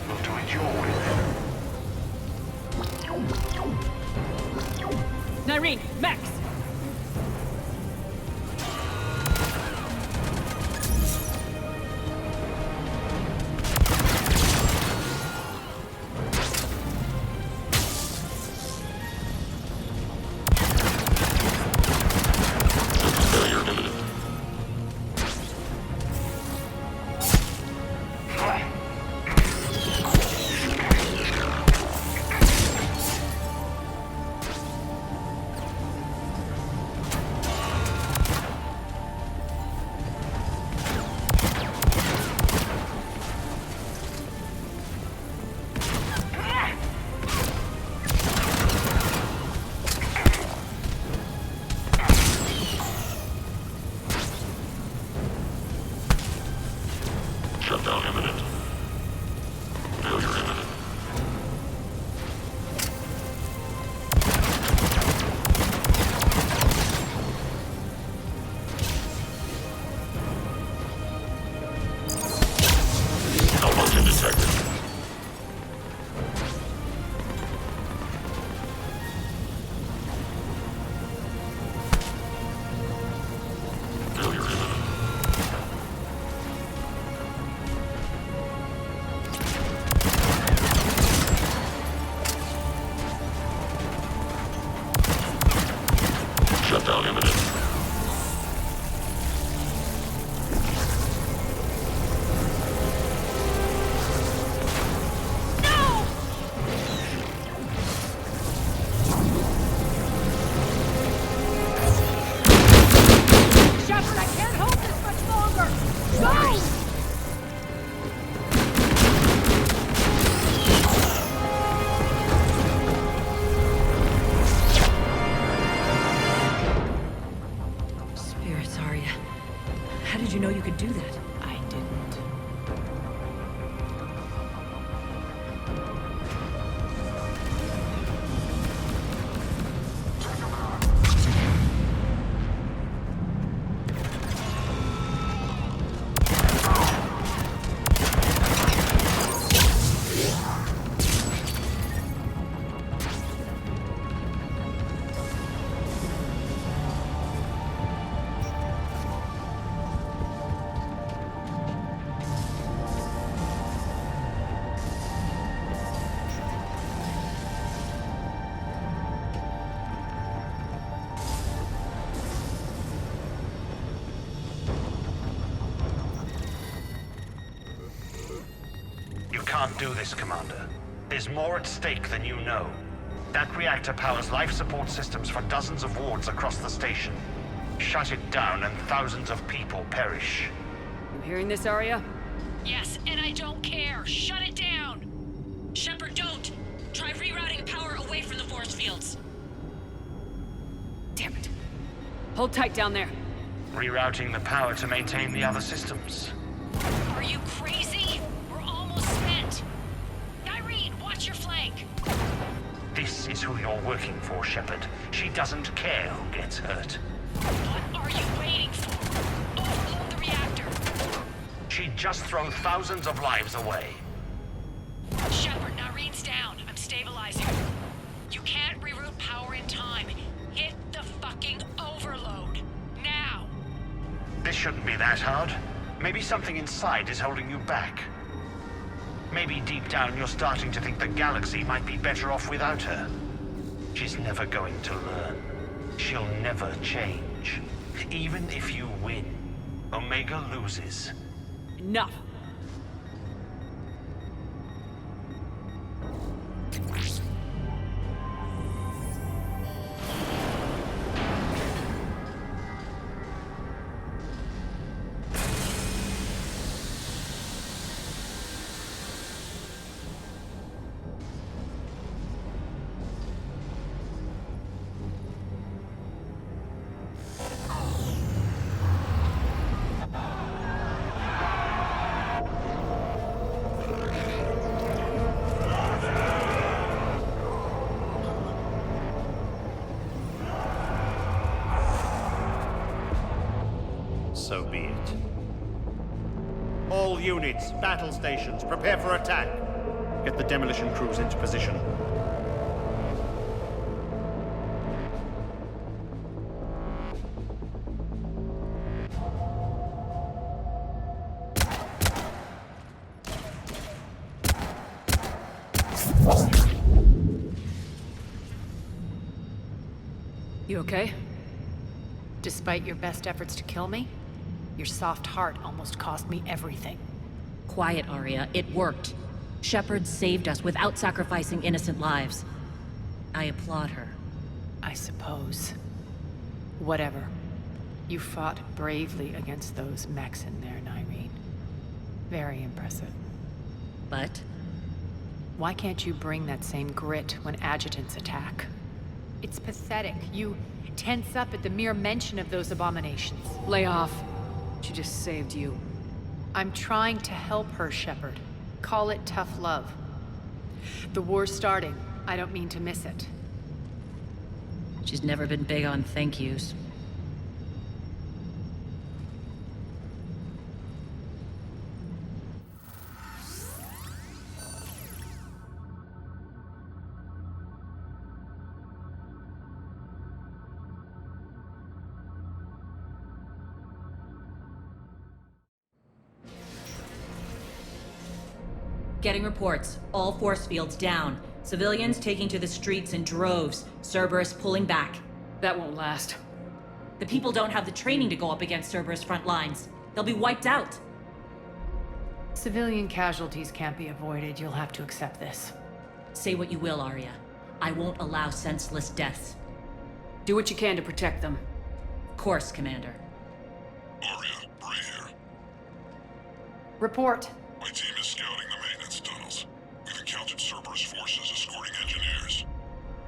We'll do it your way then. Nyreen, Max! much longer! Go! Spirits, Arya. How did you know you could do that? I didn't. You can't do this, Commander. There's more at stake than you know. That reactor powers life support systems for dozens of wards across the station. Shut it down and thousands of people perish. You hearing this, Arya? Yes, and I don't care. Shut it down! Shepard, don't! Try rerouting power away from the force fields. Damn it. Hold tight down there. Rerouting the power to maintain the other systems. Are you crazy? We're almost spent. Irene, watch your flank. This is who you're working for, Shepard. She doesn't care who gets hurt. What are you waiting for? Overload the reactor. She'd just throw thousands of lives away. Shepard, Irene's down. I'm stabilizing. You can't reroute power in time. Hit the fucking overload. Now! This shouldn't be that hard. Maybe something inside is holding you back. Maybe deep down you're starting to think the galaxy might be better off without her. She's never going to learn. She'll never change. Even if you win, Omega loses. Enough. So be it. All units, battle stations, prepare for attack. Get the demolition crews into position. You okay? Despite your best efforts to kill me, your soft heart almost cost me everything. Quiet, Arya. It worked. Shepard saved us without sacrificing innocent lives. I applaud her. I suppose. Whatever. You fought bravely against those mechs in there, Irene. Very impressive. But? Why can't you bring that same grit when adjutants attack? It's pathetic. You tense up at the mere mention of those abominations. Lay off. She just saved you. I'm trying to help her, Shepard. Call it tough love. The war's starting. I don't mean to miss it. She's never been big on thank yous. Getting reports. All force fields down. Civilians taking to the streets in droves. Cerberus pulling back. That won't last. The people don't have the training to go up against Cerberus front lines. They'll be wiped out. Civilian casualties can't be avoided. You'll have to accept this. Say what you will, Arya. I won't allow senseless deaths. Do what you can to protect them. Of course, Commander. Arya, Braham. Report. My team is scouting the maintenance tunnels. We've encountered Cerberus forces escorting engineers.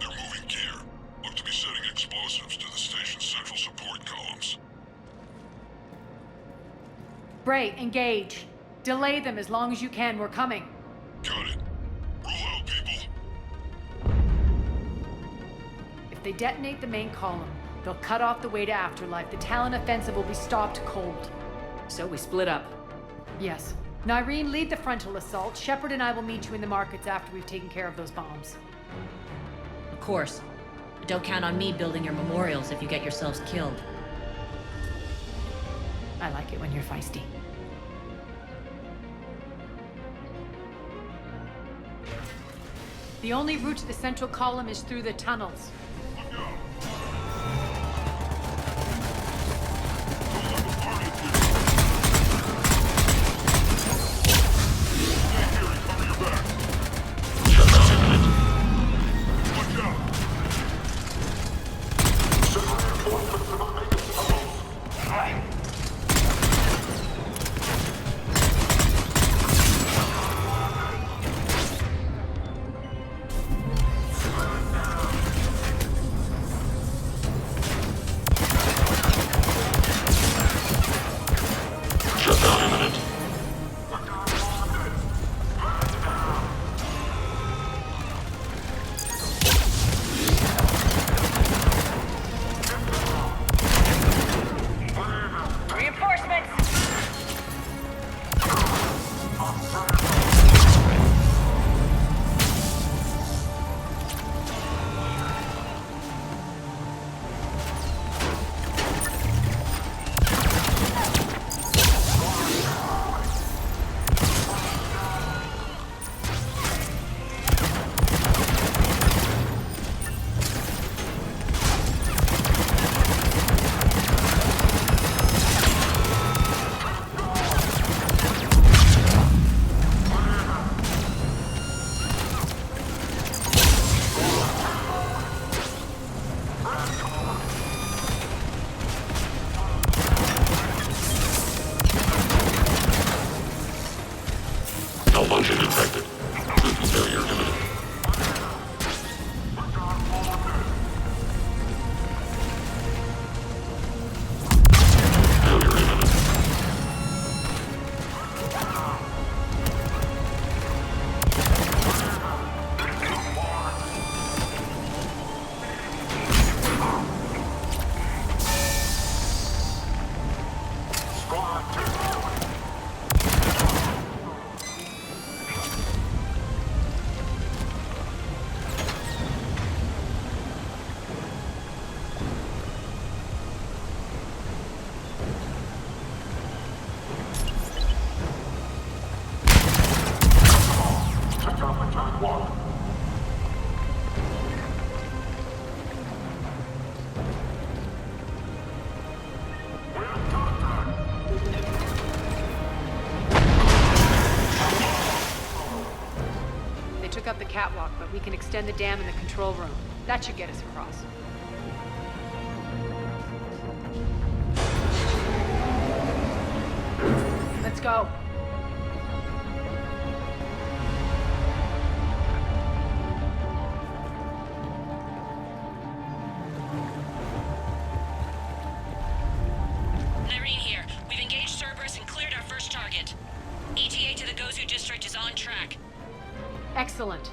They're moving gear. Look to be setting explosives to the station's central support columns. Bray, engage. Delay them as long as you can. We're coming. Got it. Roll out, people. If they detonate the main column, they'll cut off the way to Afterlife. The Talon offensive will be stopped cold. So we split up. Yes. Nyreen, lead the frontal assault. Shepard and I will meet you in the markets after we've taken care of those bombs. Of course. But don't count on me building your memorials if you get yourselves killed. I like it when you're feisty. The only route to the central column is through the tunnels. Malfunction detected. System failure imminent. Failure imminent. They took up the catwalk, but we can extend the dam in the control room. That should get us across. Let's go. Nyreen here. We've engaged Cerberus and cleared our first target. ETA to the Gozu district is on track. Excellent.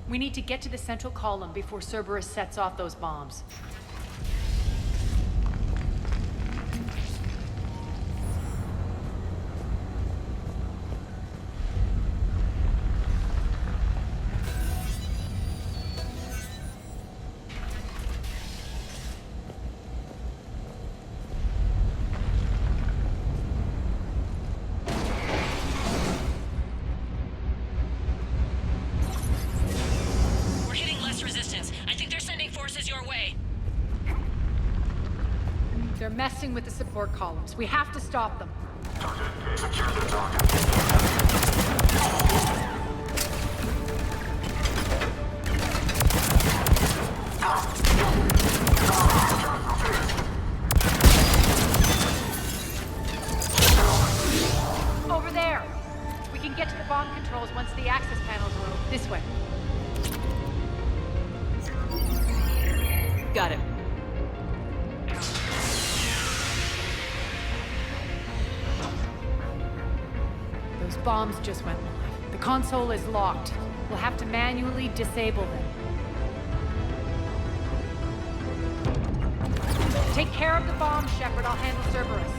We need to get to the central column before Cerberus sets off those bombs. We're hitting less resistance. I think they're sending forces your way. They're messing with the support columns. We have to stop them. Over there! We can get to the bomb controls once the access panels are open. This way. Got it. Those bombs just went live. The console is locked. We'll have to manually disable them. Take care of the bomb, Shepard. I'll handle Cerberus.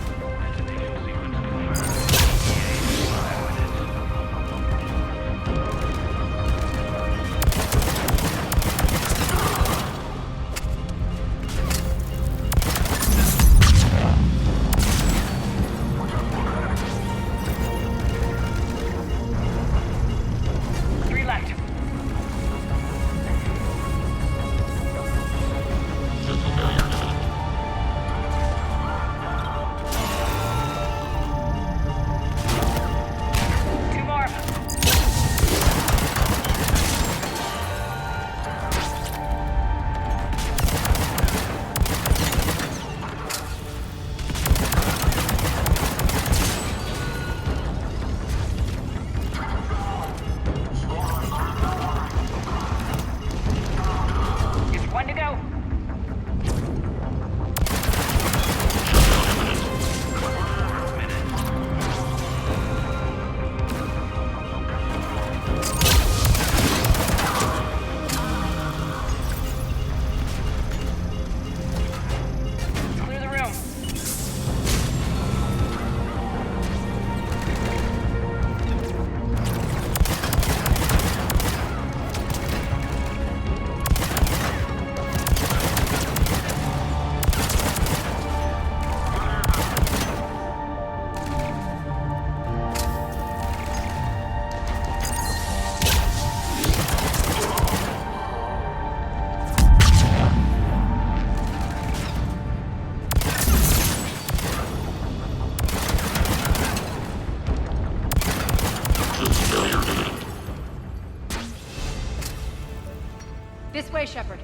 This way, Shepard.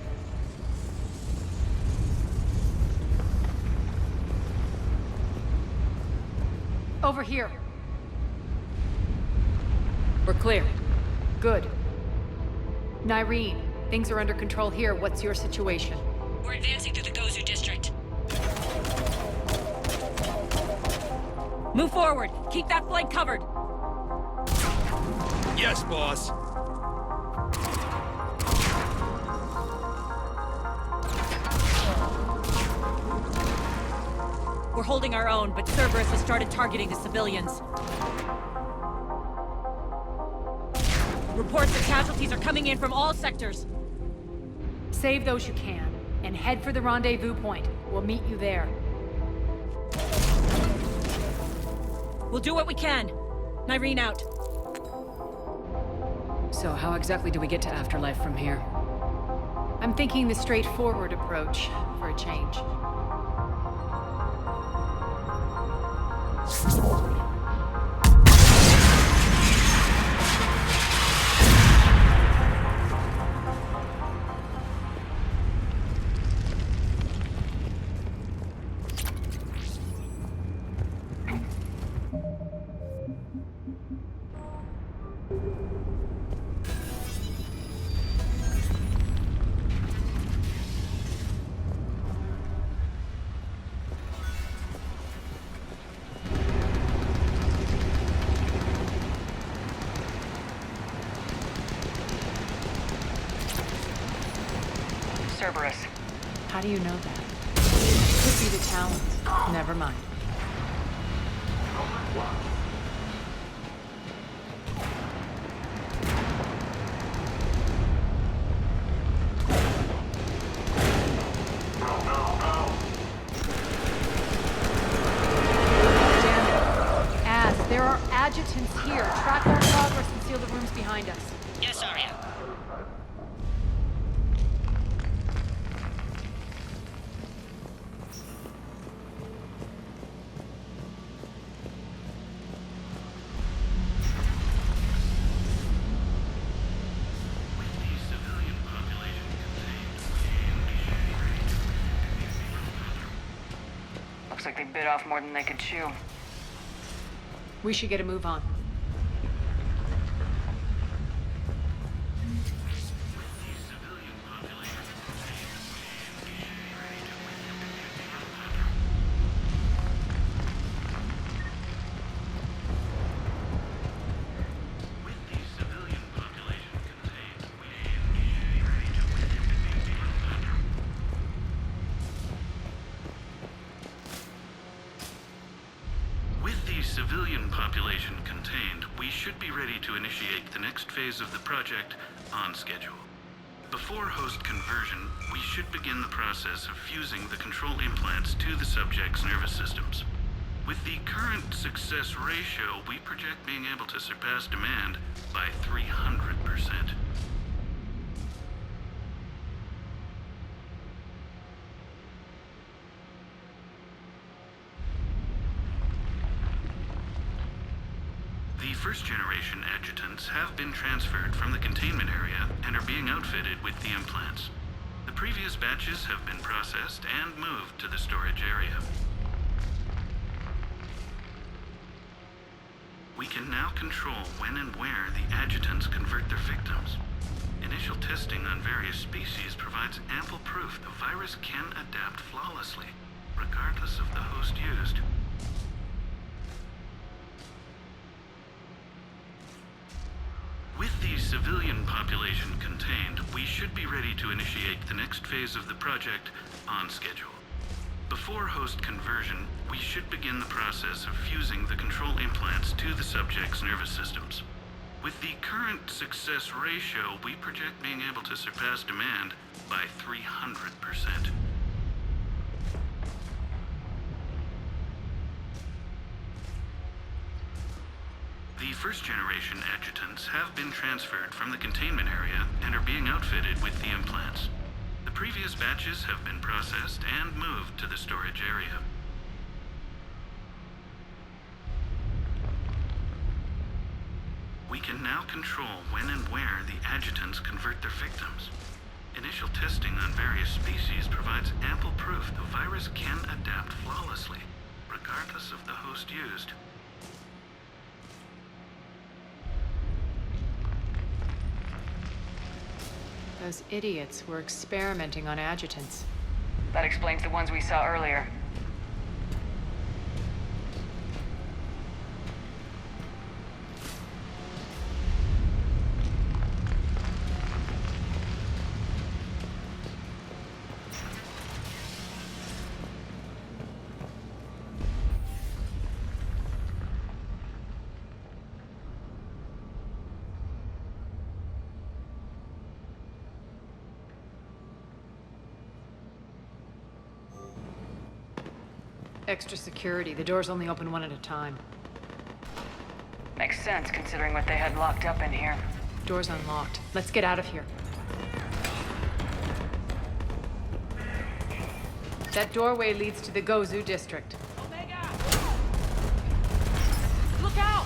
Over here. We're clear. Good. Nyreen, things are under control here. What's your situation? We're advancing through the Gozu district. Move forward. Keep that flank covered. Yes, boss. We're holding our own, but Cerberus has started targeting the civilians. Reports that casualties are coming in from all sectors. Save those you can, and head for the rendezvous point. We'll meet you there. We'll do what we can. Nyreen out. So how exactly do we get to Afterlife from here? I'm thinking the straightforward approach, for a change. Cerberus. How do you know that? Could be the Talons. Never mind. There are adjutants here. Track our progress and seal the rooms behind us. Yes, Arya. Looks like they bit off more than they could chew. We should get a move on. Civilian population contained, we should be ready to initiate the next phase of the project on schedule. Before host conversion, we should begin the process of fusing the control implants to the subject's nervous systems. With the current success ratio, we project being able to surpass demand by 300%. The first-generation adjutants have been transferred from the containment area and are being outfitted with the implants. The previous batches have been processed and moved to the storage area. We can now control when and where the adjutants convert their victims. Initial testing on various species provides ample proof the virus can adapt flawlessly, regardless of the host used. With the civilian population contained, we should be ready to initiate the next phase of the project on schedule. Before host conversion, we should begin the process of fusing the control implants to the subject's nervous systems. With the current success ratio, we project being able to surpass demand by 300%. The first-generation adjutants have been transferred from the containment area and are being outfitted with the implants. The previous batches have been processed and moved to the storage area. We can now control when and where the adjutants convert their victims. Initial testing on various species provides ample proof the virus can adapt flawlessly, regardless of the host used. Those idiots were experimenting on adjutants. That explains the ones we saw earlier. Extra security. The doors only open one at a time. Makes sense, considering what they had locked up in here. Door's unlocked. Let's get out of here. That doorway leads to the Gozu district. Omega! Look out!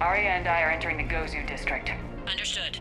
Arya and I are entering the Gozu district. Understood.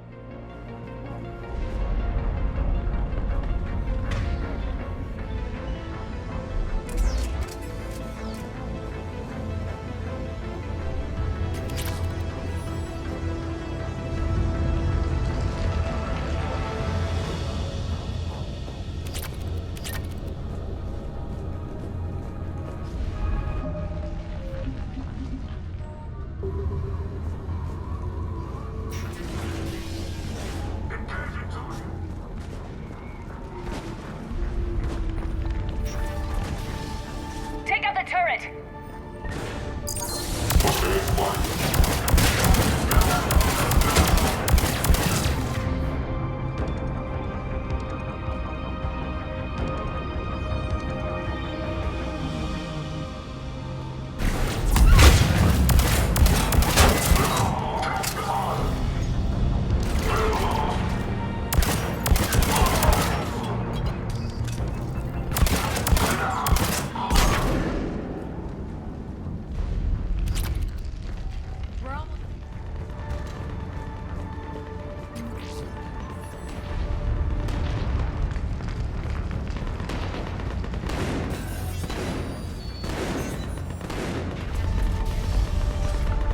Take out the turret!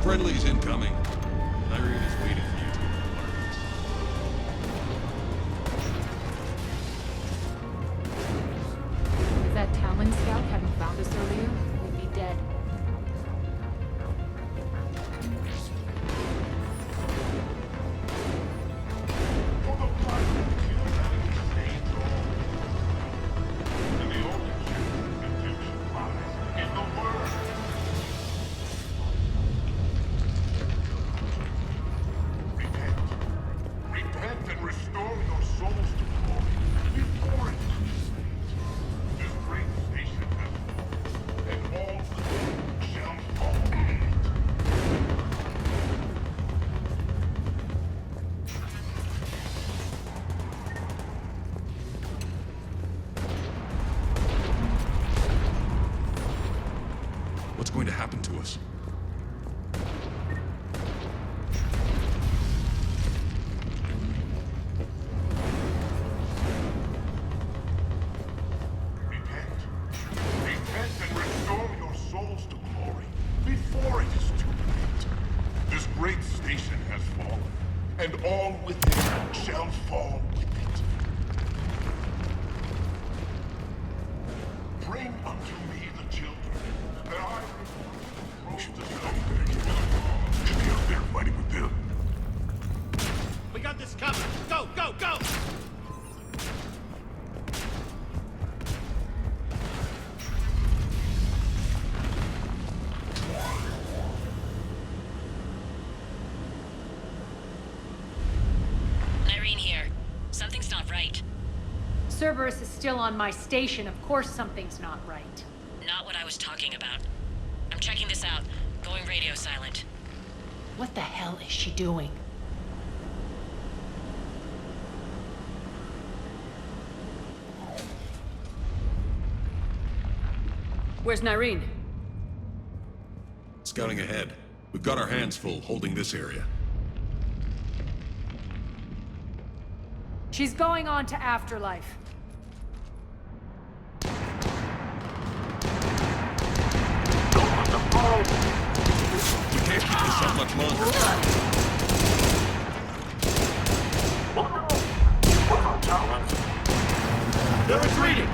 Friendly's incoming. Irene is waiting for you to If that Talon scout hadn't found us earlier, we'd be dead. Repent and restore your souls to glory before it. This great station has fallen, and all the shall fall. What's going to happen to us? Repent and restore your souls to glory before it is too late. This great station has fallen, and all within shall fall with it. Bring unto me the children, that I may approach the stone. Should be out there fighting with them. We got this covered. Go, go, go! Irene here. Something's not right. Cerberus is still on my station. Of course something's not right. Not what I was talking about. I'm checking this out. Going radio silent. What the hell is she doing? Where's Nyreen? Scouting ahead. We've got our hands full holding this area. She's going on to Afterlife. We can't keep this up much longer. They're retreating!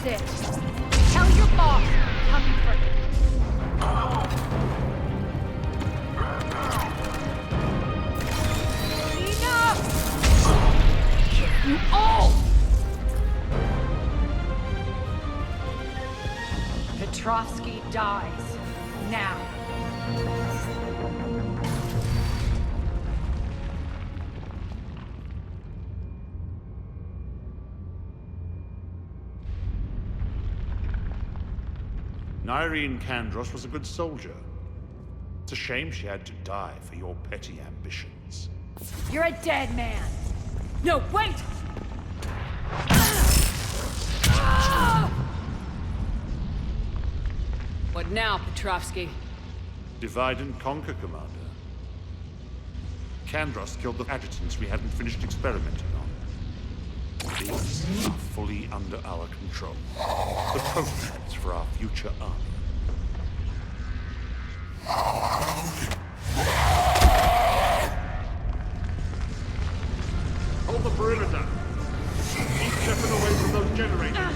That's it. Tell your boss I'm coming for him. Enough! You all! Petrovsky dies. Now. Nyreen Kandros was a good soldier. It's a shame she had to die for your petty ambitions. You're a dead man. No, wait! What now, Petrovsky? Divide and conquer, Commander. Kandros killed the adjutants we hadn't finished experimenting on. These are fully under our control. The prototypes for our future army. Hold the perimeter! Keep Shepard away from those generators!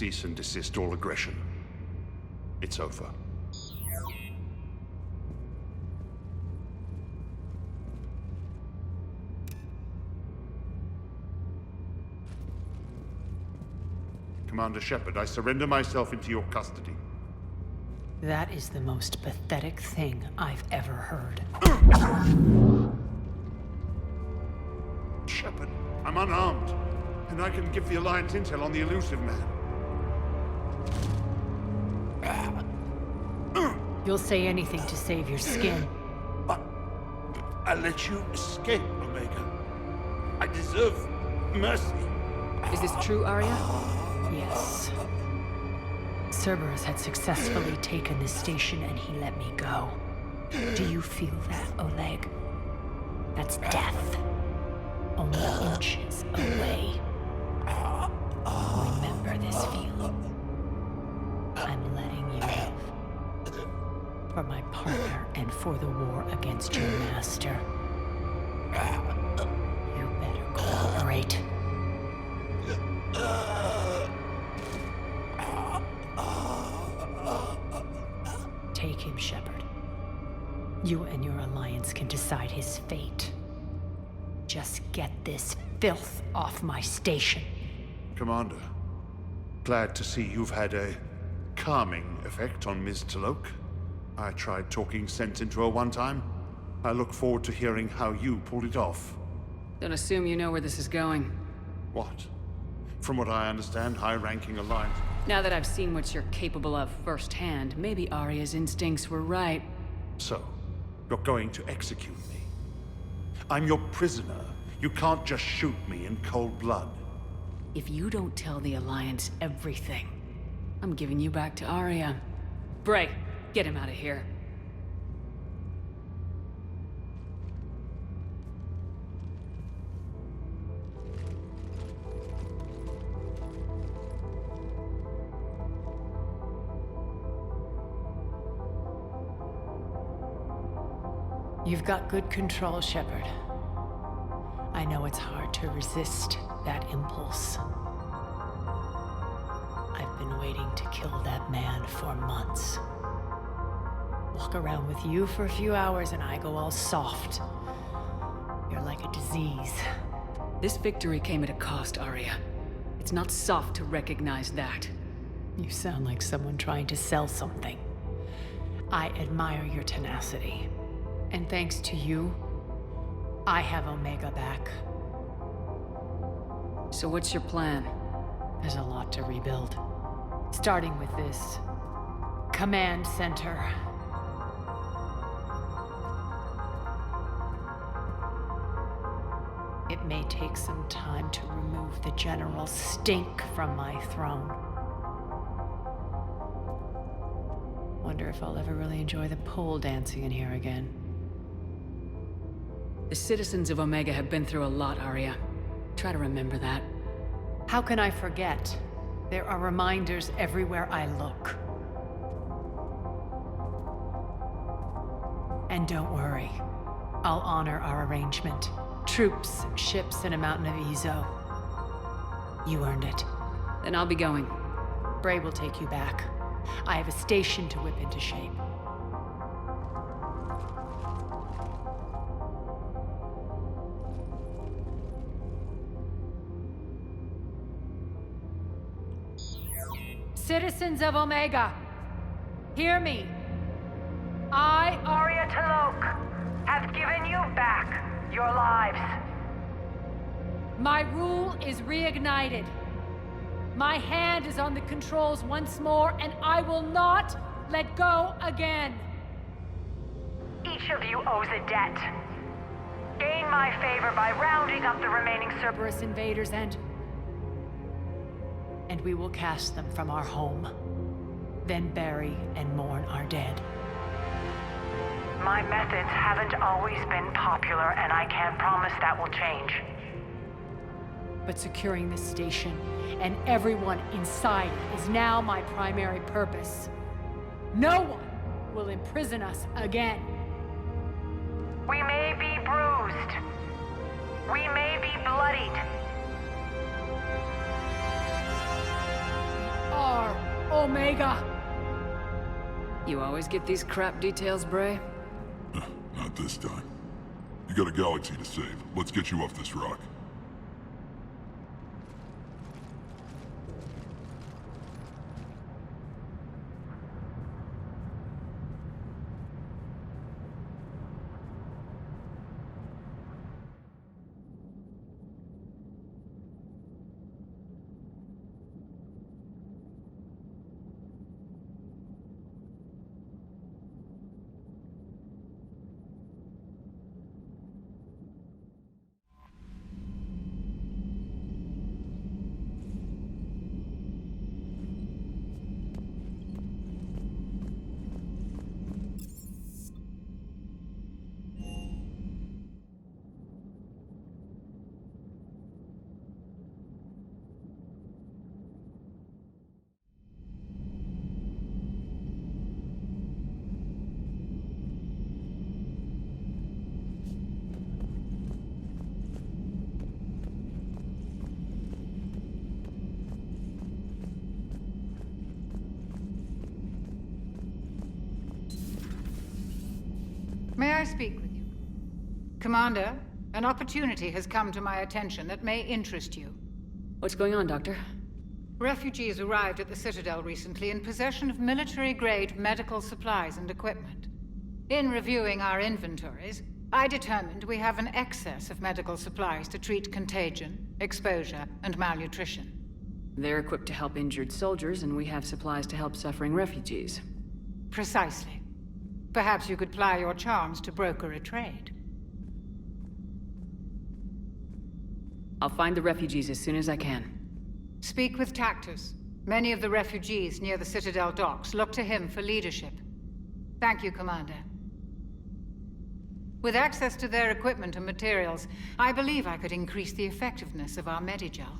cease and desist all aggression. It's over. Commander Shepard, I surrender myself into your custody. That is the most pathetic thing I've ever heard. Shepard, I'm unarmed, and I can give the Alliance intel on the elusive man. You'll say anything to save your skin. I let you escape, Omega. I deserve mercy. Is this true, Arya? Yes. Cerberus had successfully taken this station and he let me go. Do you feel that, Oleg? That's death. Only inches away. Remember this feeling. I'm letting you live. For my partner and for the war against your master. You better cooperate. Take him, Shepard. You and your Alliance can decide his fate. Just get this filth off my station. Commander, glad to see you've had a calming effect on Ms. T'Loak. I tried talking sense into her one time. I look forward to hearing how you pulled it off. Don't assume you know where this is going. What? From what I understand, high-ranking Alliance... Now that I've seen what you're capable of firsthand, maybe Arya's instincts were right. So, you're going to execute me? I'm your prisoner. You can't just shoot me in cold blood. If you don't tell the Alliance everything, I'm giving you back to Arya. Bray, get him out of here. You've got good control, Shepard. I know it's hard to resist that impulse. I've been waiting to kill that man for months. Walk around with you for a few hours and I go all soft. You're like a disease. This victory came at a cost, Arya. It's not soft to recognize that. You sound like someone trying to sell something. I admire your tenacity. And thanks to you, I have Omega back. So what's your plan? There's a lot to rebuild. Starting with this command center. It may take some time to remove the general stink from my throne. Wonder if I'll ever really enjoy the pole dancing in here again. The citizens of Omega have been through a lot, Arya. Try to remember that. How can I forget? There are reminders everywhere I look. And don't worry. I'll honor our arrangement. Troops, ships, and a mountain of Izo. You earned it. Then I'll be going. Bray will take you back. I have a station to whip into shape. Citizens of Omega, hear me. I, Arya T'Loak, have given you back your lives. My rule is reignited. My hand is on the controls once more, and I will not let go again. Each of you owes a debt. Gain my favor by rounding up the remaining Cerberus invaders and we will cast them from our home. Then bury and mourn our dead. My methods haven't always been popular, and I can't promise that will change. But securing this station and everyone inside it is now my primary purpose. No one will imprison us again. We may be bruised. We may be bloodied. Omega! You always get these crap details, Bray? Not this time. You got a galaxy to save. Let's get you off this rock. May I speak with you? Commander, an opportunity has come to my attention that may interest you. What's going on, Doctor? Refugees arrived at the Citadel recently in possession of military-grade medical supplies and equipment. In reviewing our inventories, I determined we have an excess of medical supplies to treat contagion, exposure, and malnutrition. They're equipped to help injured soldiers, and we have supplies to help suffering refugees. Precisely. Perhaps you could ply your charms to broker a trade. I'll find the refugees as soon as I can. Speak with Tactus. Many of the refugees near the Citadel docks look to him for leadership. Thank you, Commander. With access to their equipment and materials, I believe I could increase the effectiveness of our Medigel.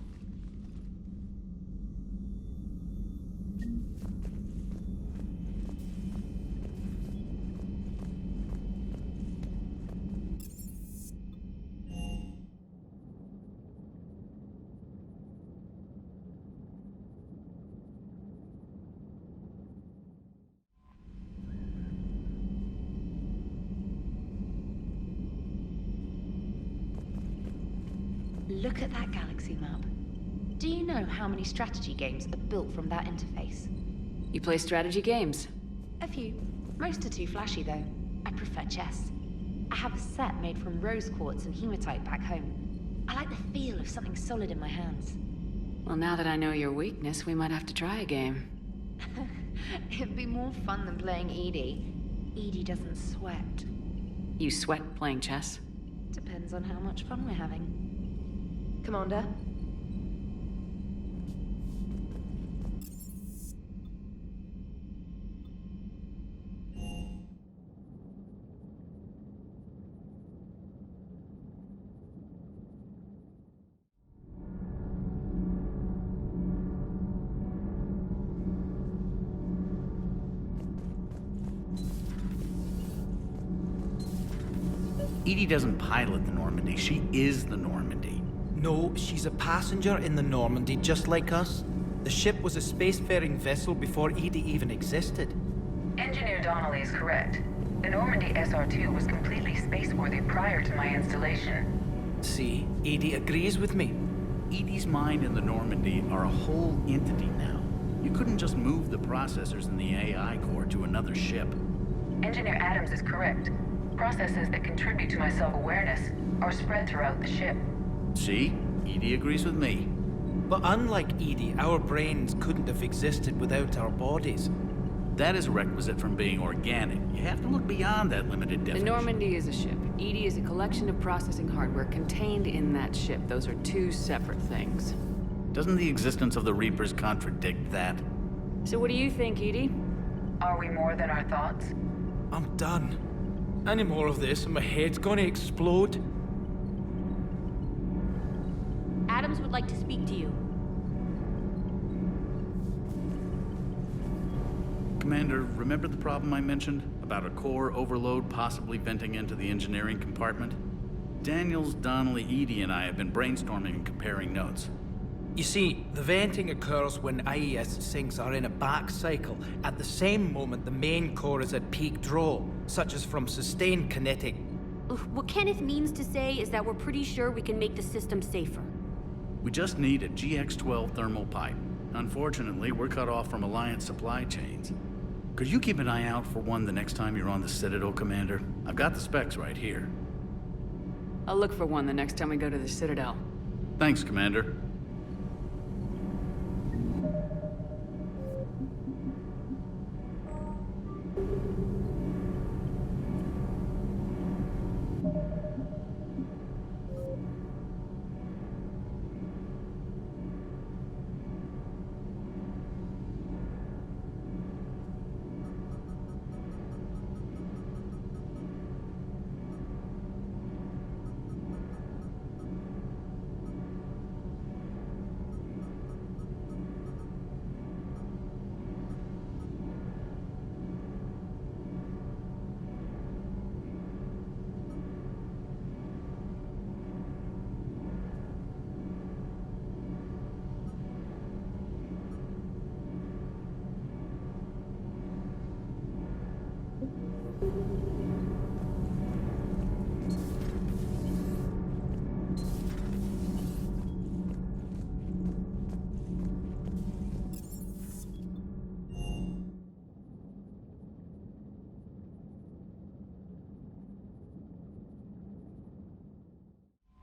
Look at that galaxy map. Do you know how many strategy games are built from that interface? You play strategy games? A few. Most are too flashy, though. I prefer chess. I have a set made from rose quartz and hematite back home. I like the feel of something solid in my hands. Well, now that I know your weakness, we might have to try a game. It'd be more fun than playing EDI. EDI doesn't sweat. You sweat playing chess? Depends on how much fun we're having. Commander? EDI doesn't pilot the Normandy, she is the Normandy. No, she's a passenger in the Normandy, just like us. The ship was a spacefaring vessel before EDI even existed. Engineer Donnelly is correct. The Normandy SR-2 was completely spaceworthy prior to my installation. See, EDI agrees with me. EDI's mind and the Normandy are a whole entity now. You couldn't just move the processors in the AI core to another ship. Engineer Adams is correct. Processes that contribute to my self-awareness are spread throughout the ship. See? EDI agrees with me. But unlike EDI, our brains couldn't have existed without our bodies. That is a requisite from being organic. You have to look beyond that limited definition. The Normandy is a ship. EDI is a collection of processing hardware contained in that ship. Those are two separate things. Doesn't the existence of the Reapers contradict that? So what do you think, EDI? Are we more than our thoughts? I'm done. Any more of this and my head's gonna explode. Adams would like to speak to you. Commander, remember the problem I mentioned? About a core overload possibly venting into the engineering compartment? Daniels, Donnelly, EDI, and I have been brainstorming and comparing notes. You see, the venting occurs when IES sinks are in a back cycle at the same moment the main core is at peak draw, such as from sustained kinetic. What Kenneth means to say is that we're pretty sure we can make the system safer. We just need a GX-12 thermal pipe. Unfortunately, we're cut off from Alliance supply chains. Could you keep an eye out for one the next time you're on the Citadel, Commander? I've got the specs right here. I'll look for one the next time we go to the Citadel. Thanks, Commander.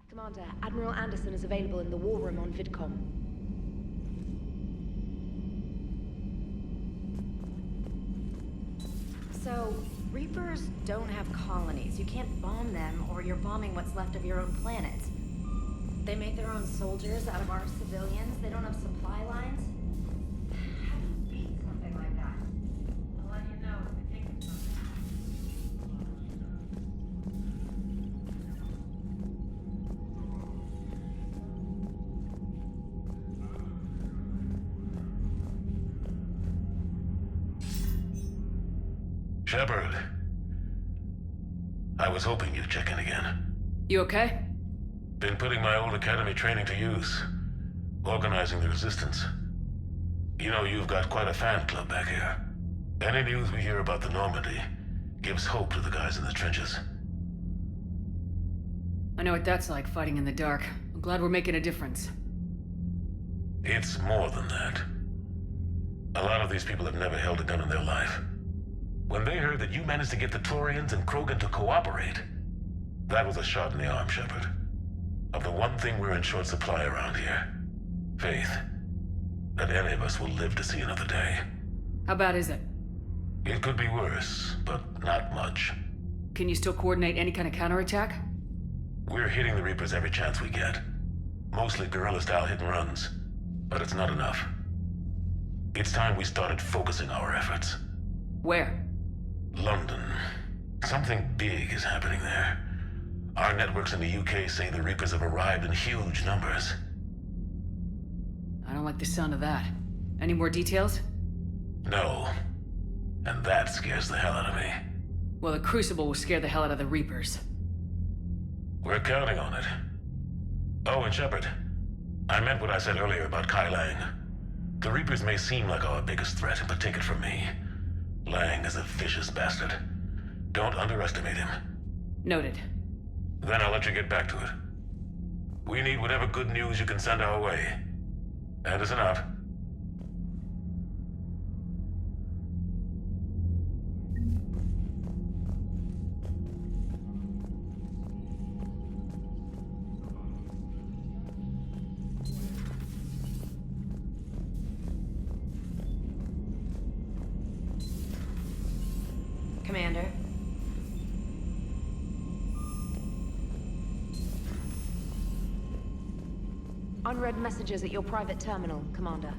Commander, Admiral Anderson is available in the war room on VidCom. So, Reapers don't have colonies. You can't bomb them, or you're bombing what's left of your own planet. They make their own soldiers out of our civilians. They don't have supply lines. How do you beat something like that? I'll let you know if we think of something. Shepard. I was hoping you'd check in again. You okay? Been putting my old academy training to use. Organizing the resistance. You know, you've got quite a fan club back here. Any news we hear about the Normandy gives hope to the guys in the trenches. I know what that's like, fighting in the dark. I'm glad we're making a difference. It's more than that. A lot of these people have never held a gun in their life. When they heard that you managed to get the Turians and Krogan to cooperate, that was a shot in the arm, Shepard. Of the one thing we're in short supply around here. Faith. That any of us will live to see another day. How bad is it? It could be worse, but not much. Can you still coordinate any kind of counterattack? We're hitting the Reapers every chance we get. Mostly guerrilla-style hit-and-runs. But it's not enough. It's time we started focusing our efforts. Where? London. Something big is happening there. Our networks in the UK say the Reapers have arrived in huge numbers. I don't like the sound of that. Any more details? No. And that scares the hell out of me. Well, the Crucible will scare the hell out of the Reapers. We're counting on it. Oh, and Shepard, I meant what I said earlier about Kai Lang. The Reapers may seem like our biggest threat, but take it from me. Lang is a vicious bastard. Don't underestimate him. Noted. Then I'll let you get back to it. We need whatever good news you can send our way. Anderson out. Commander. Unread messages at your private terminal, Commander.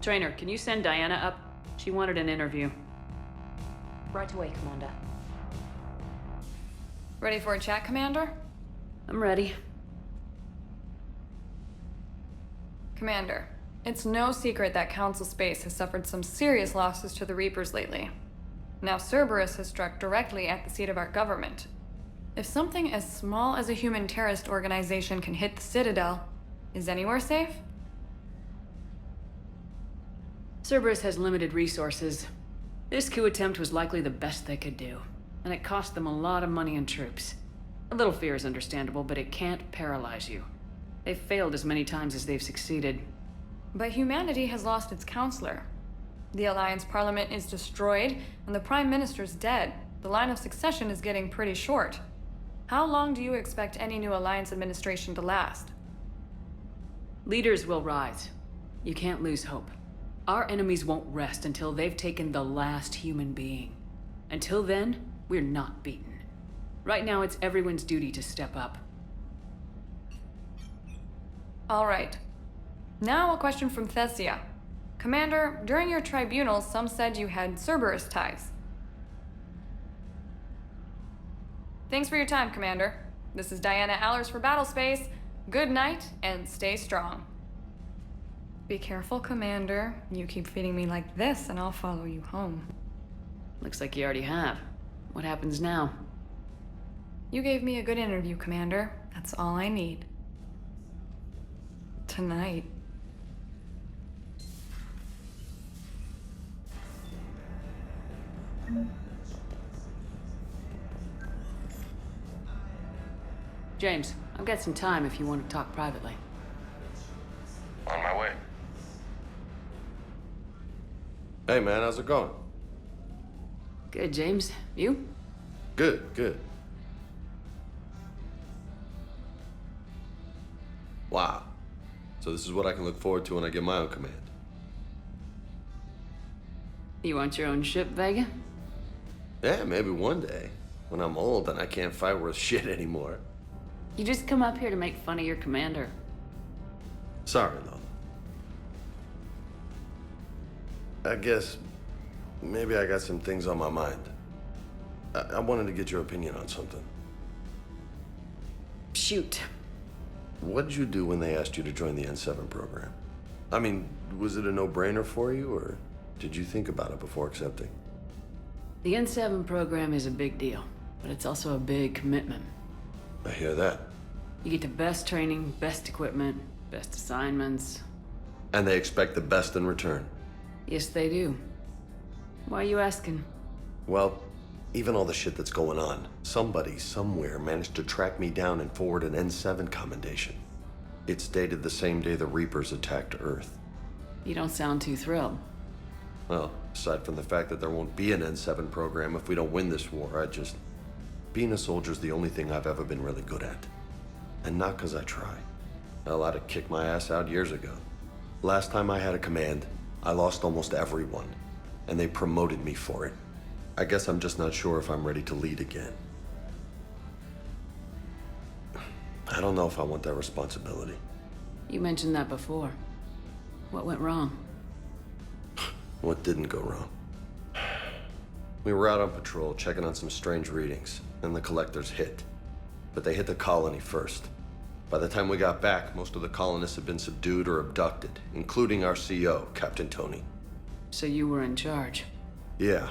Trainer, can you send Diana up? She wanted an interview. Right away, Commander. Ready for a chat, Commander? I'm ready. Commander, it's no secret that Council Space has suffered some serious losses to the Reapers lately. Now Cerberus has struck directly at the seat of our government. If something as small as a human terrorist organization can hit the Citadel, is anywhere safe? Cerberus has limited resources. This coup attempt was likely the best they could do, and it cost them a lot of money and troops. A little fear is understandable, but it can't paralyze you. They've failed as many times as they've succeeded. But humanity has lost its counselor. The Alliance Parliament is destroyed, and the Prime Minister's dead. The line of succession is getting pretty short. How long do you expect any new Alliance administration to last? Leaders will rise. You can't lose hope. Our enemies won't rest until they've taken the last human being. Until then, we're not beaten. Right now, it's everyone's duty to step up. All right. Now a question from Thessia. Commander, during your tribunal, some said you had Cerberus ties. Thanks for your time, Commander. This is Diana Allers for Battlespace. Good night, and stay strong. Be careful, Commander. You keep feeding me like this, and I'll follow you home. Looks like you already have. What happens now? You gave me a good interview, Commander. That's all I need. Tonight. James, I've got some time if you want to talk privately. On my way. Hey man, how's it going? Good, James. You? Good, good. Wow. So this is what I can look forward to when I get my own command. You want your own ship, Vega? Yeah, maybe one day. When I'm old and I can't fight worth shit anymore. You just come up here to make fun of your commander. Sorry, Lola. I guess maybe I got some things on my mind. I wanted to get your opinion on something. Shoot. What'd you do when they asked you to join the N7 program? I mean, was it a no-brainer for you, or did you think about it before accepting? The N7 program is a big deal, but it's also a big commitment. I hear that. You get the best training, best equipment, best assignments. And they expect the best in return. Yes, they do. Why are you asking? Well, even all the shit that's going on, somebody somewhere managed to track me down and forward an N7 commendation. It's dated the same day the Reapers attacked Earth. You don't sound too thrilled. Well, aside from the fact that there won't be an N7 program if we don't win this war, being a soldier's the only thing I've ever been really good at. And not because I try. Hell, I'd have kicked my ass out years ago. Last time I had a command, I lost almost everyone. And they promoted me for it. I guess I'm just not sure if I'm ready to lead again. I don't know if I want that responsibility. You mentioned that before. What went wrong? What didn't go wrong? We were out on patrol, checking on some strange readings, and the collectors hit. But they hit the colony first. By the time we got back, most of the colonists had been subdued or abducted, including our CO, Captain Tony. So you were in charge? Yeah.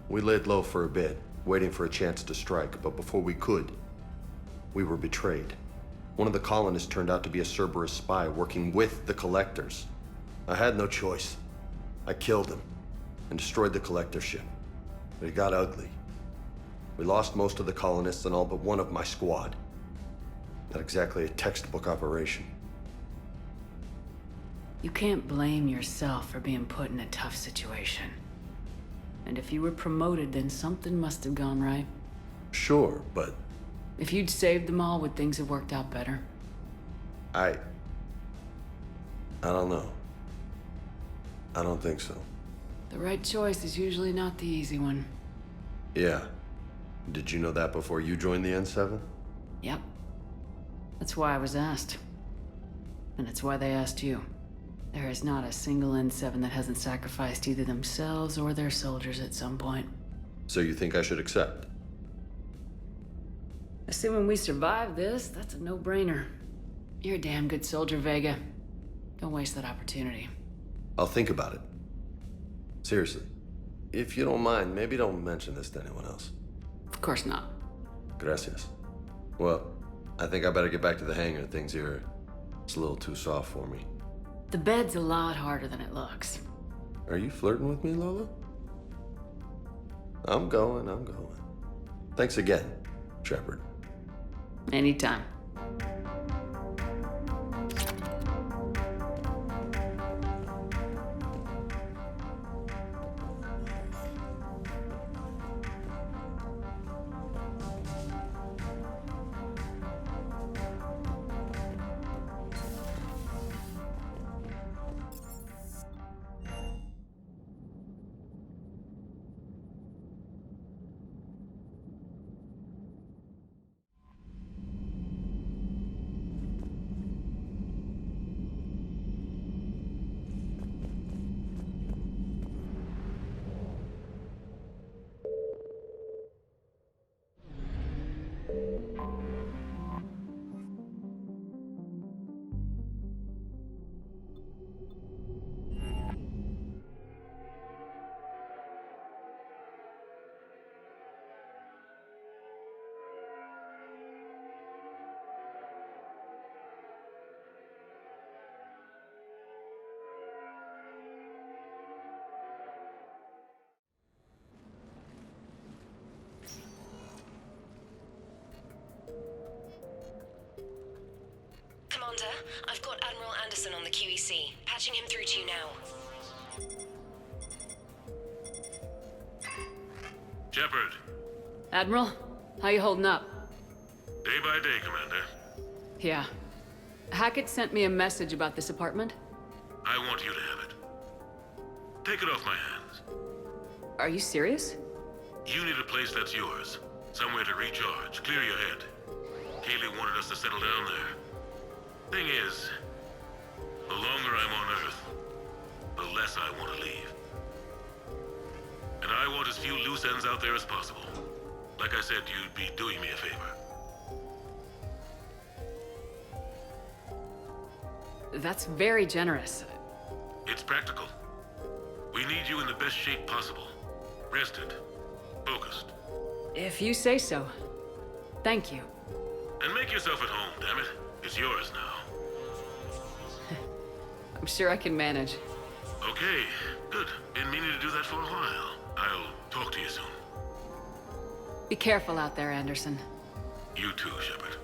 We laid low for a bit, waiting for a chance to strike, but before we could, we were betrayed. One of the colonists turned out to be a Cerberus spy working with the collectors. I had no choice. I killed him and destroyed the collector ship. But it got ugly. We lost most of the colonists and all but one of my squad. Not exactly a textbook operation. You can't blame yourself for being put in a tough situation. And if you were promoted, then something must have gone right. Sure, but... If you'd saved them all, would things have worked out better? I don't know. I don't think so. The right choice is usually not the easy one. Yeah. Did you know that before you joined the N7? Yep. That's why I was asked. And it's why they asked you. There is not a single N7 that hasn't sacrificed either themselves or their soldiers at some point. So you think I should accept? Assuming we survive this, that's a no-brainer. You're a damn good soldier, Vega. Don't waste that opportunity. I'll think about it. Seriously. If you don't mind, maybe don't mention this to anyone else. Of course not. Gracias. Well, I think I better get back to the hangar. Things here, it's a little too soft for me. The bed's a lot harder than it looks. Are you flirting with me, Lola? I'm going. Thanks again, Shepard. Anytime. Commander, I've got Admiral Anderson on the QEC. Patching him through to you now. Shepard. Admiral, how you holding up? Day by day, Commander. Yeah. Hackett sent me a message about this apartment. I want you to have it. Take it off my hands. Are you serious? You need a place that's yours. Somewhere to recharge, clear your head. Kaylee wanted us to settle down there. Thing is, the longer I'm on Earth, the less I want to leave. And I want as few loose ends out there as possible. Like I said, you'd be doing me a favor. That's very generous. It's practical. We need you in the best shape possible. Rested. Focused. If you say so. Thank you. And make yourself at home, damn it. It's yours now. I'm sure I can manage. Okay, good. Been meaning to do that for a while. I'll talk to you soon. Be careful out there, Anderson. You too, Shepard.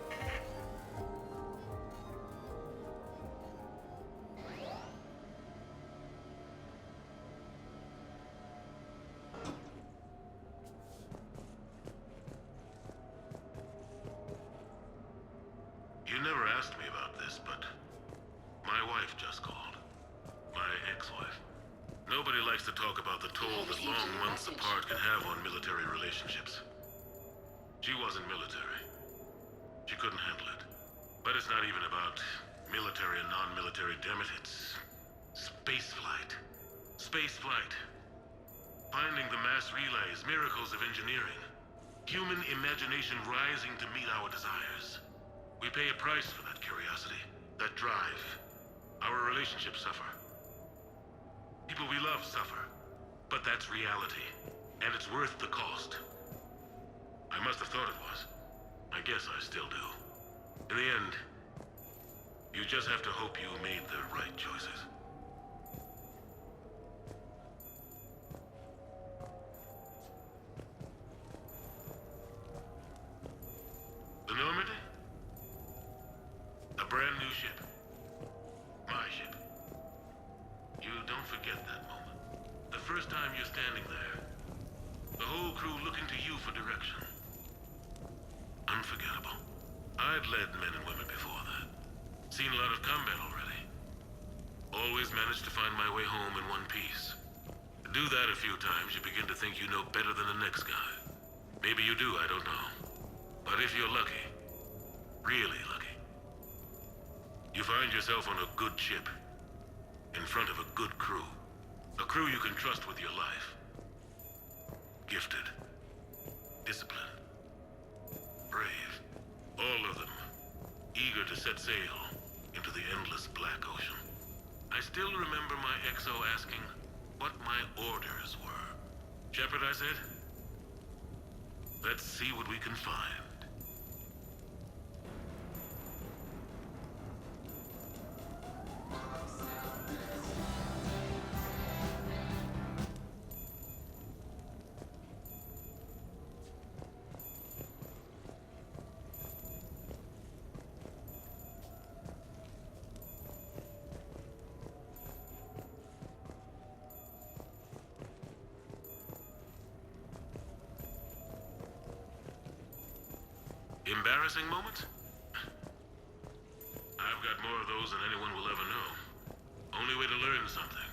You never asked me about this, but my wife just called. My ex-wife. Nobody likes to talk about the toll that long months apart can have on military relationships. She wasn't military. She couldn't handle it. But it's not even about military and non-military, damn it. It's spaceflight. Spaceflight. Finding the mass relays, miracles of engineering. Human imagination rising to meet our desires. We pay a price for that curiosity, that drive. Our relationships suffer. People we love suffer. But that's reality. And it's worth the cost. I must have thought it was. I guess I still do. In the end, you just have to hope you made the right choices. The Normandy? A brand new ship. My ship. You don't forget that moment. The first time you're standing there. The whole crew looking to you for direction. Unforgettable. I'd led men and women before that. Seen a lot of combat already. Always managed to find my way home in one piece. Do that a few times, you begin to think you know better than the next guy. Maybe you do, I don't know. But if you're lucky, really lucky, you find yourself on a good ship. in front of a good crew. A crew you can trust with your life. Gifted. Disciplined. Brave. All of them. Eager to set sail into the endless black ocean. I still remember my XO asking what my orders were. Shepard, I said. Let's see what we can find. Embarrassing moment? I've got more of those than anyone will ever know. Only way to learn something.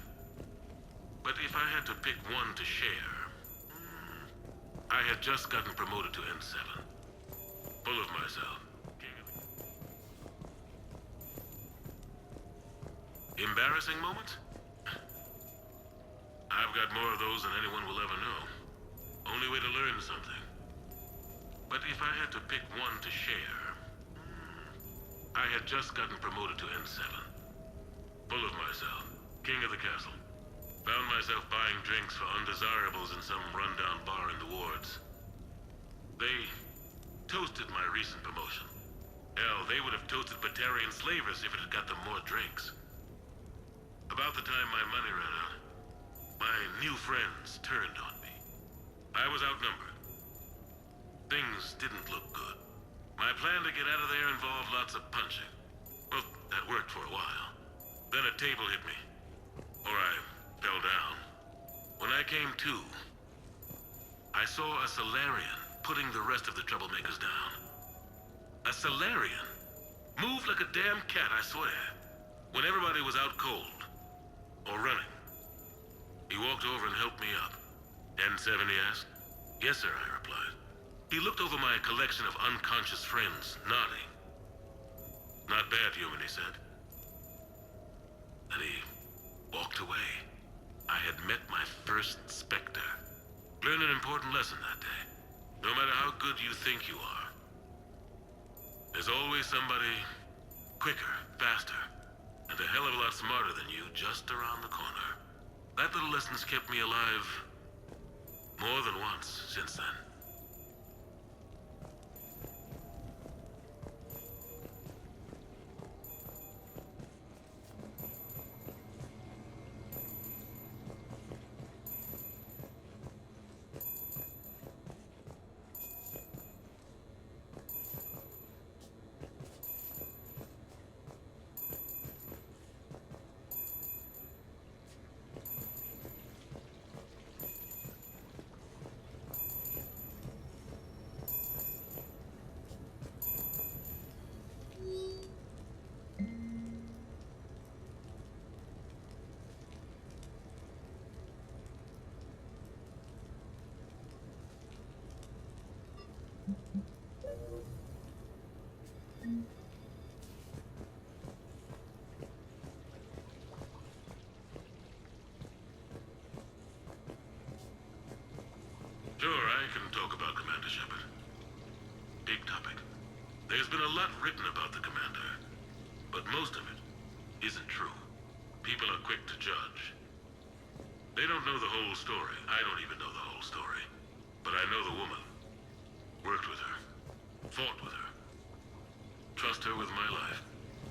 But if I had to pick one to share... I had just gotten promoted to N7. Full of myself. Embarrassing moment? I've got more of those than anyone will ever know. Only way to learn something. But if I had to pick one to share... I had just gotten promoted to N7. Full of myself. King of the castle. Found myself buying drinks for undesirables in some rundown bar in the wards. They toasted my recent promotion. Hell, they would have toasted Batarian slavers if it had got them more drinks. About the time my money ran out, my new friends turned on me. I was outnumbered. Things didn't look good. My plan to get out of there involved lots of punching. Well, that worked for a while. Then a table hit me. Or I fell down. When I came to, I saw a Solarian putting the rest of the troublemakers down. A Solarian? Moved like a damn cat, I swear. When everybody was out cold. Or running. He walked over and helped me up. N7, he asked. Yes, sir, I replied. He looked over my collection of unconscious friends, nodding. Not bad, human, he said. Then he walked away. I had met my first Spectre. Learned an important lesson that day. No matter how good you think you are, there's always somebody quicker, faster, and a hell of a lot smarter than you just around the corner. That little lesson's kept me alive more than once since then. Sure, I can talk about Commander Shepard. Big topic. There's been a lot written about the Commander, but most of it isn't true. People are quick to judge. They don't know the whole story. I don't even know the whole story. But I know the woman. Worked with her. Fought with her. Trust her with my life.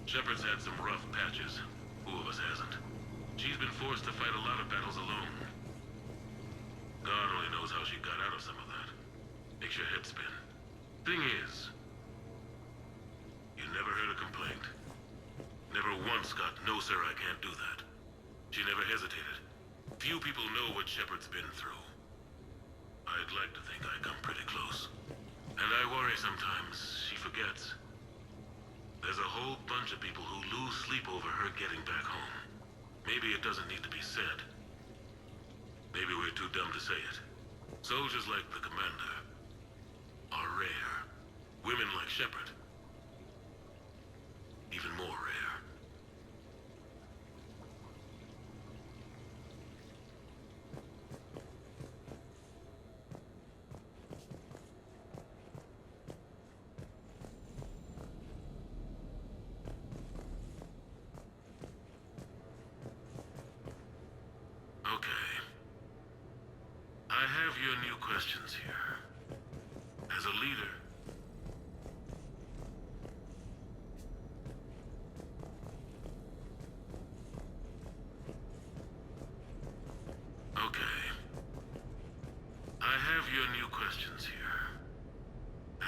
Shepard's had some rough patches. Who of us hasn't? She's been forced to fight a lot of battles alone. God only knows how she got out of some of that. Makes your head spin. Thing is, you never heard a complaint. Never once got, no sir, I can't do that. She never hesitated. Few people know what Shepard's been through. I'd like to think I come pretty close. And I worry sometimes she forgets. There's a whole bunch of people who lose sleep over her getting back home. Maybe it doesn't need to be said. Maybe we're too dumb to say it. Soldiers like the Commander are rare. Women like Shepard, even more rare. your new questions here. As a leader... Okay. I have your new questions here.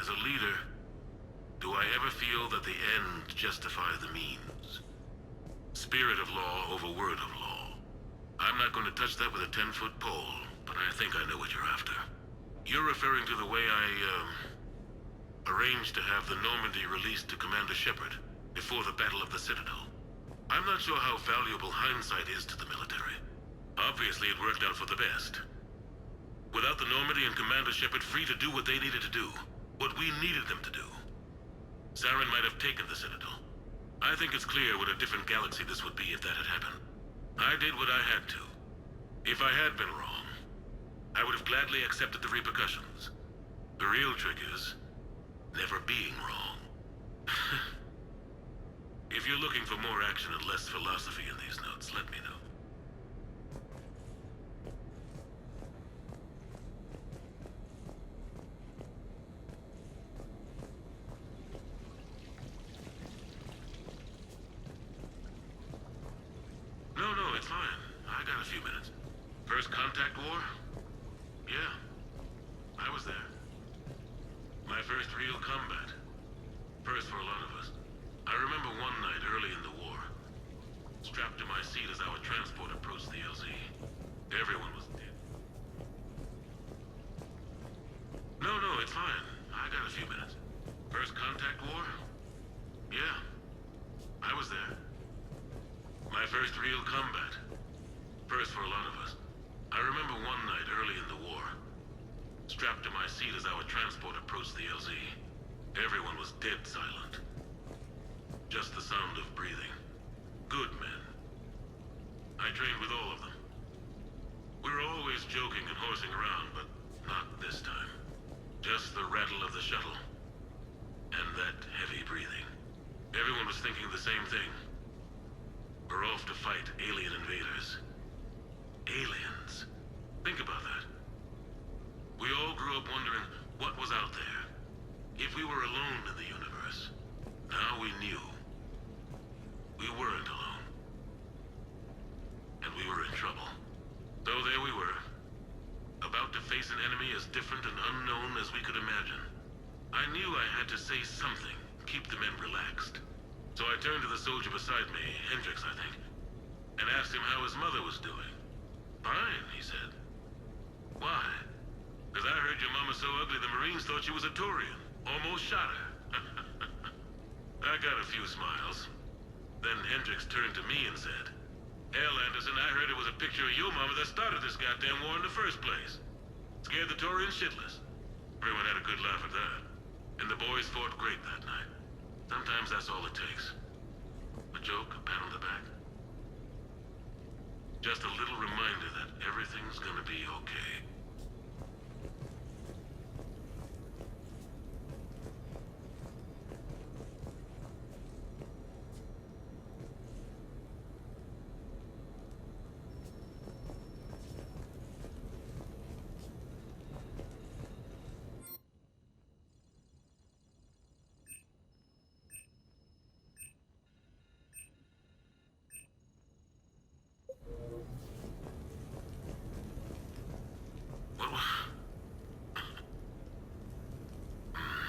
As a leader, do I ever feel that the end justifies the means? Spirit of law over word of law. I'm not going to touch that with a 10-foot pole, but I think I know what you're after. You're referring to the way I, arranged to have the Normandy released to Commander Shepard before the Battle of the Citadel. I'm not sure how valuable hindsight is to the military. Obviously, it worked out for the best. Without the Normandy and Commander Shepard free to do what they needed to do, what we needed them to do, Saren might have taken the Citadel. I think it's clear what a different galaxy this would be if that had happened. I did what I had to. If I had been wrong, I would have gladly accepted the repercussions. The real trick is never being wrong. If you're looking for more action and less philosophy in these notes, let me know. No, it's fine. I got a few minutes. First contact war? Yeah. I was there. My first real combat. First for a lot of us. I remember one night early in the war. Strapped to my seat as our transport approached the LZ. Everyone was dead. No, it's fine. I got a few minutes. First contact war? Yeah. I was there. My first real combat. First for a lot of us. I remember one night early in the war. Strapped to my seat as our transport approached the LZ. Everyone was dead silent. Just the sound of breathing. Good men. I trained with all of them. We were always joking and horsing around, but not this time. Just the rattle of the shuttle. And that heavy breathing. Everyone was thinking the same thing. We're off to fight alien invaders. Aliens. Think about that. We all grew up wondering what was out there. If we were alone in the universe. Now we knew. We weren't alone. And we were in trouble. So there we were. About to face an enemy as different and unknown as we could imagine. I knew I had to say something, keep the men relaxed. So I turned to the soldier beside me, Hendricks, I think, and asked him how his mother was doing. Fine, he said. Why? Because I heard your mama so ugly the Marines thought she was a Turian. Almost shot her. I got a few smiles. Then Hendricks turned to me and said, Hell, Anderson, I heard it was a picture of your mama that started this goddamn war in the first place. Scared the Turians shitless. Everyone had a good laugh at that. And the boys fought great that night. Sometimes that's all it takes. A joke, a pat on the back. Just a little reminder that everything's gonna be okay.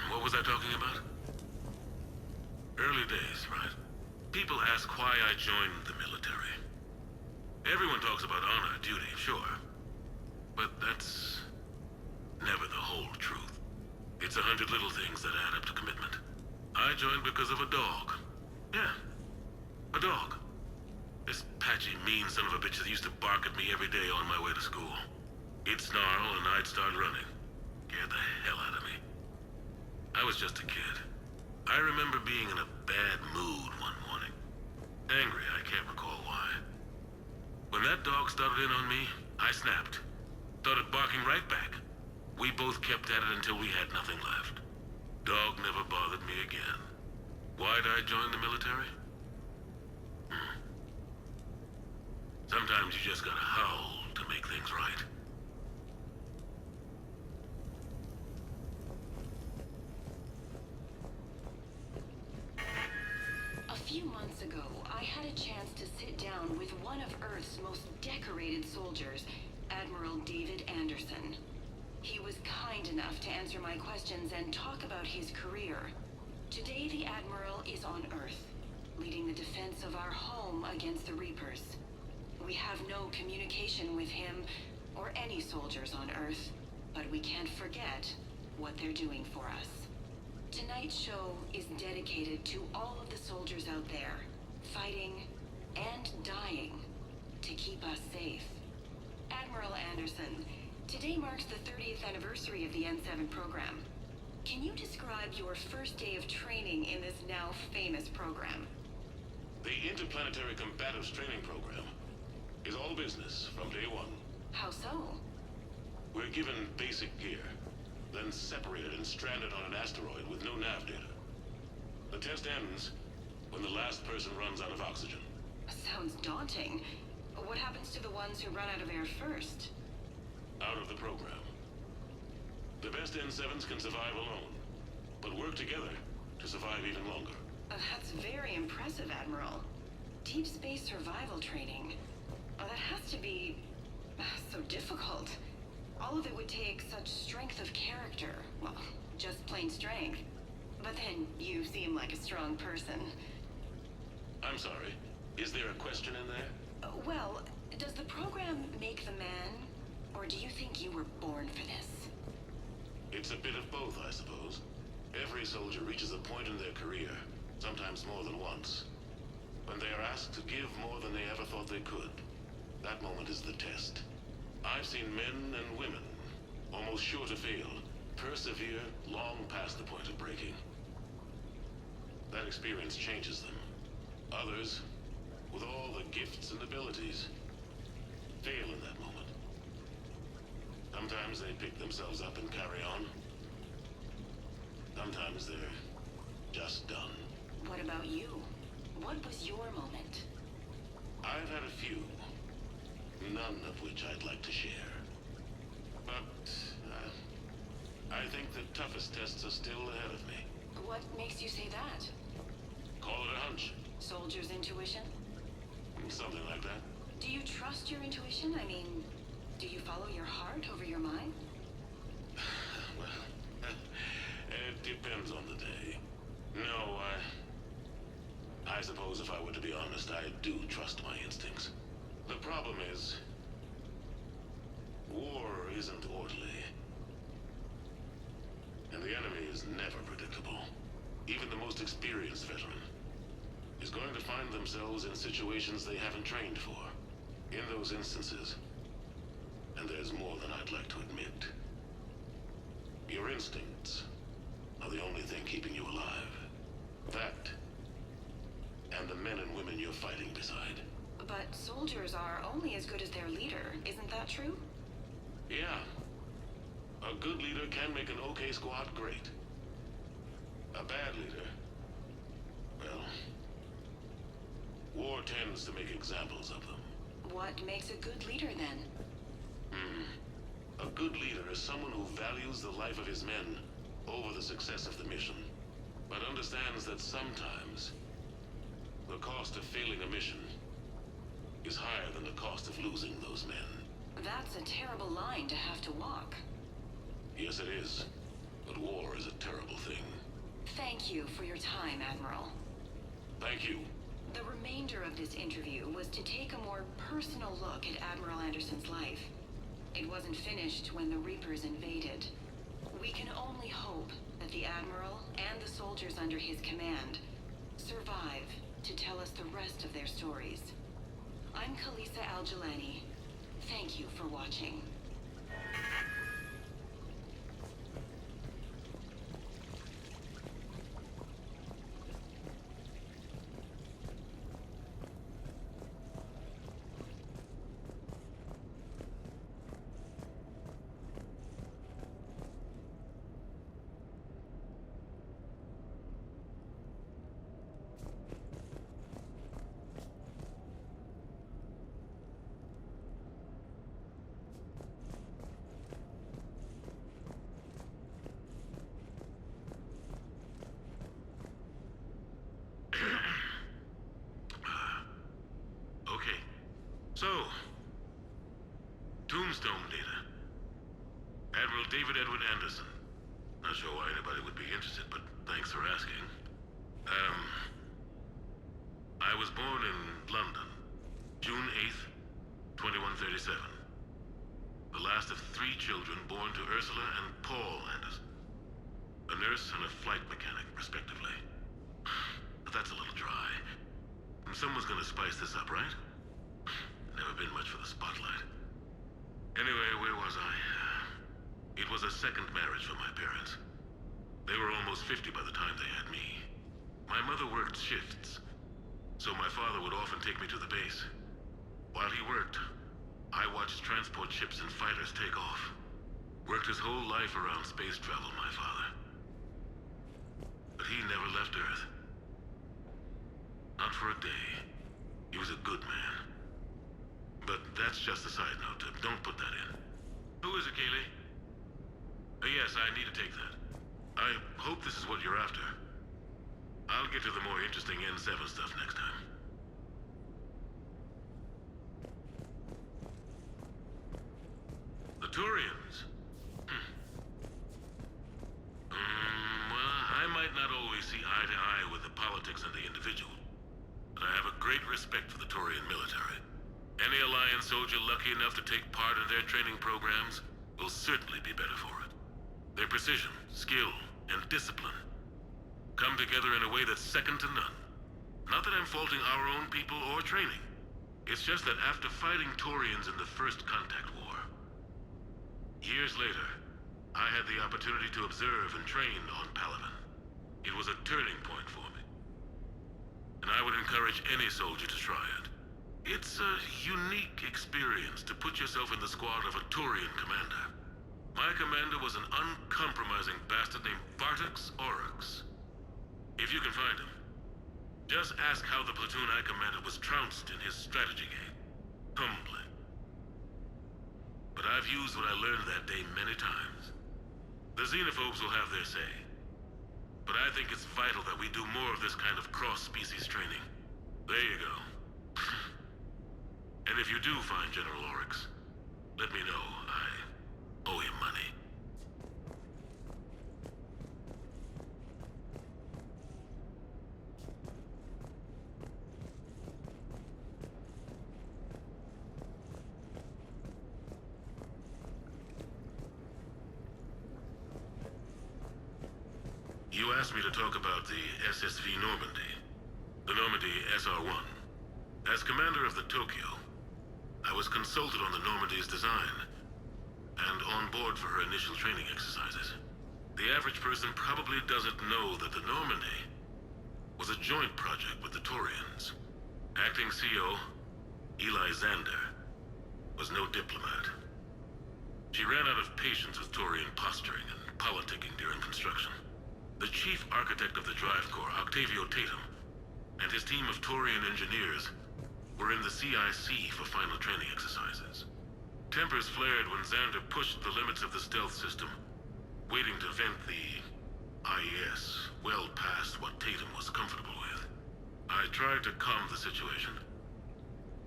What was I talking about? Early days, right? People ask why I joined the military. Everyone talks about honor, duty, sure. But that's never the whole truth. It's 100 little things that add up to commitment. I joined because of a dog. Yeah, a dog. This patchy, mean son of a bitch that used to bark at me every day on my way to school. He'd snarl and I'd start running. Scared the hell out of me. I was just a kid. I remember being in a bad mood one morning. Angry, I can't recall why. When that dog started in on me, I snapped. Started barking right back. We both kept at it until we had nothing left. Dog never bothered me again. Why'd I join the military? Sometimes you just gotta howl to make things right. few months ago, I had a chance to sit down with one of Earth's most decorated soldiers, Admiral David Anderson. He was kind enough to answer my questions and talk about his career. Today, the Admiral is on Earth, leading the defense of our home against the Reapers. We have no communication with him or any soldiers on Earth, but we can't forget what they're doing for us. Tonight's show is dedicated to all of the soldiers out there, fighting and dying to keep us safe. Admiral Anderson, today marks the 30th anniversary of the N7 program. Can you describe your first day of training in this now famous program? The Interplanetary Combatives Training Program is all business from day one. How so? We're given basic gear, then separated and stranded on an asteroid with no nav data. The test ends when the last person runs out of oxygen. Sounds daunting. What happens to the ones who run out of air first? Out of the program. The best N7s can survive alone, but work together to survive even longer. That's very impressive, Admiral. Deep space survival training. That has to be so difficult. All of it would take such strength of character. Well, just plain strength. But then you seem like a strong person. I'm sorry. Is there a question in there? Well, does the program make the man? Or do you think you were born for this? It's a bit of both, I suppose. Every soldier reaches a point in their career, sometimes more than once, when they are asked to give more than they ever thought they could. That moment is the test. I've seen men and women, almost sure to fail, persevere long past the point of breaking. That experience changes them. Others, with all the gifts and abilities, fail in that moment. Sometimes they pick themselves up and carry on. Sometimes they're just done. What about you? What was your moment? I've had a few, none of which I'd like to share. But I think the toughest tests are still ahead of me. What makes you say that? Call it a hunch. Soldier's intuition? Something like that. Do you trust your intuition? I mean, do you follow your heart over your mind? Well, it depends on the day. No, I suppose if I were to be honest, I do trust my instincts. The problem is, war isn't orderly. And the enemy is never predictable. Even the most experienced veteran is going to find themselves in situations they haven't trained for. In those instances, and there's more than I'd like to admit, your instincts are the only thing keeping you alive. That, and the men and women you're fighting beside. But soldiers are only as good as their leader, isn't that true? Yeah. A good leader can make an okay squad great. A bad leader, well, war tends to make examples of them. What makes a good leader, then? A good leader is someone who values the life of his men over the success of the mission, but understands that sometimes the cost of failing a mission is higher than the cost of losing those men. That's a terrible line to have to walk. Yes, it is. But war is a terrible thing. Thank you for your time, Admiral. Thank you. The remainder of this interview was to take a more personal look at Admiral Anderson's life. It wasn't finished when the Reapers invaded. We can only hope that the Admiral and the soldiers under his command survive to tell us the rest of their stories. I'm Khalisah Al-Jilani. Thank you for watching. Brimstone data. Admiral David Edward Anderson. Not sure why anybody would be interested, but thanks for asking. I was born in London, June 8th, 2137. The last of 3 children born to Ursula and Paul Anderson. A nurse and a flight mechanic, respectively. But that's a little dry. Someone's gonna spice this up, right? Never been much for the spotlight. Anyway, where was I? It was a second marriage for my parents. They were almost 50 by the time they had me. My mother worked shifts, so my father would often take me to the base. While he worked, I watched transport ships and fighters take off. Worked his whole life around space travel, my father. But he never left Earth. Not for a day. He was a good man. But that's just a side note. Don't put that in. Who is it, Kaylee? Yes, I need to take that. I hope this is what you're after. I'll get to the more interesting N7 stuff next time. The Turians? Well, I might not always see eye to eye with the politics and the individual, but I have a great respect for the Turian military. Any Alliance soldier lucky enough to take part in their training programs will certainly be better for it. Their precision, skill, and discipline come together in a way that's second to none. Not that I'm faulting our own people or training. It's just that after fighting Turians in the First Contact War, years later, I had the opportunity to observe and train on Palaven. It was a turning point for me. And I would encourage any soldier to try it. It's a unique experience to put yourself in the squad of a Turian commander. My commander was an uncompromising bastard named Bartux Oryx. If you can find him, just ask how the platoon I commanded was trounced in his strategy game. Humbling. But I've used what I learned that day many times. The xenophobes will have their say. But I think it's vital that we do more of this kind of cross-species training. There you go. And if you do find General Oryx, let me know. I owe him money. You asked me to talk about the SSV Normandy. The Normandy SR-1. As commander of the Tokyo, I was consulted on the Normandy's design and on board for her initial training exercises. The average person probably doesn't know that the Normandy was a joint project with the Turians. Acting CO, Eli Xander, was no diplomat. She ran out of patience with Turian posturing and politicking during construction. The chief architect of the Drive Corps, Octavio Tatum, and his team of Turian engineers were in the CIC for final training exercises. Tempers flared when Xander pushed the limits of the stealth system, waiting to vent the IES well past what Tatum was comfortable with. I tried to calm the situation,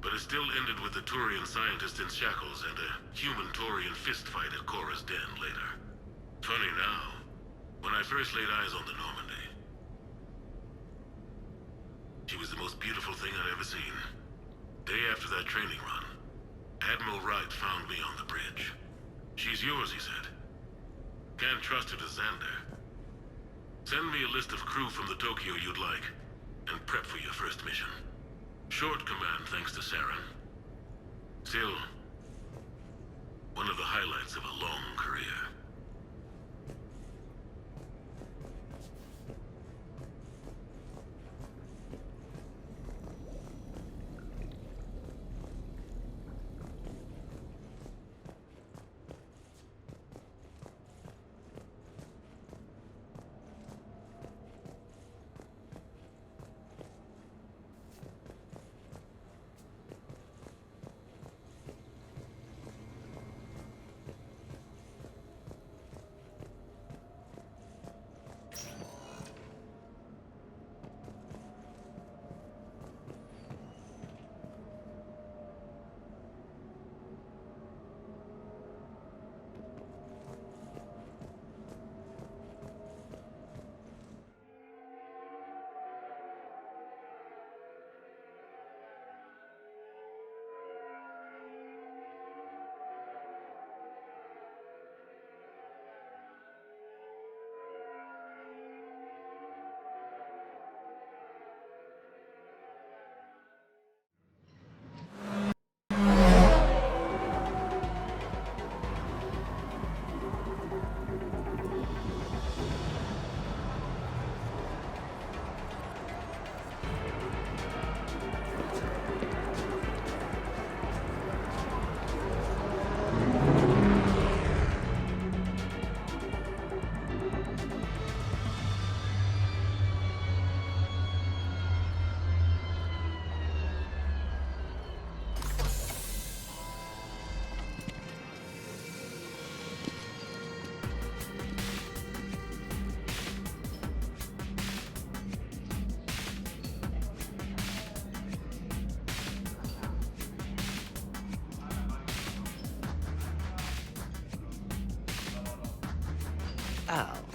but it still ended with the Turian scientist in shackles and a human Turian fistfight at Korra's den later. Funny now, when I first laid eyes on the Normandy, she was the most beautiful thing I'd ever seen. Day after that training run, Admiral Wright found me on the bridge. She's yours, he said. Can't trust her to Xander. Send me a list of crew from the Tokyo you'd like, and prep for your first mission. Short command thanks to Saren. Still, one of the highlights of a long career.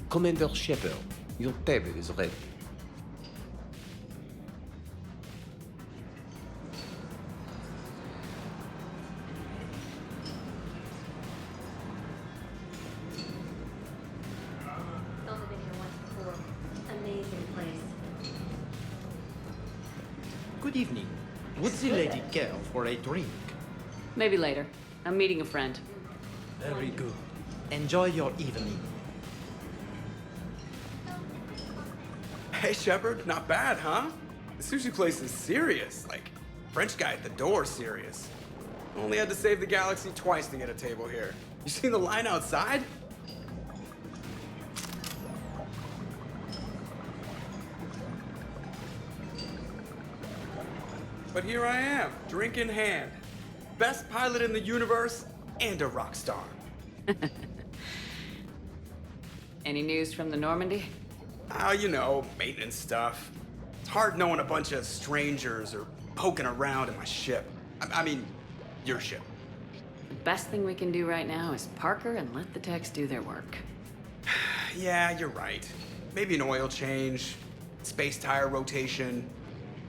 Commander Shepard, your table is ready. Saw the video once before. Amazing place. Good evening. Would the lady care for a drink? Maybe later. I'm meeting a friend. Very good. Enjoy your evening. Hey, Shepard, not bad, huh? The sushi place is serious. Like, French guy at the door serious. Only had to save the galaxy twice to get a table here. You seen the line outside? But here I am, drink in hand. Best pilot in the universe and a rock star. Any news from the Normandy? Oh, you know, maintenance stuff. It's hard knowing a bunch of strangers or poking around in my ship. I mean, your ship. The best thing we can do right now is park her and let the techs do their work. Yeah, you're right. Maybe an oil change, space tire rotation.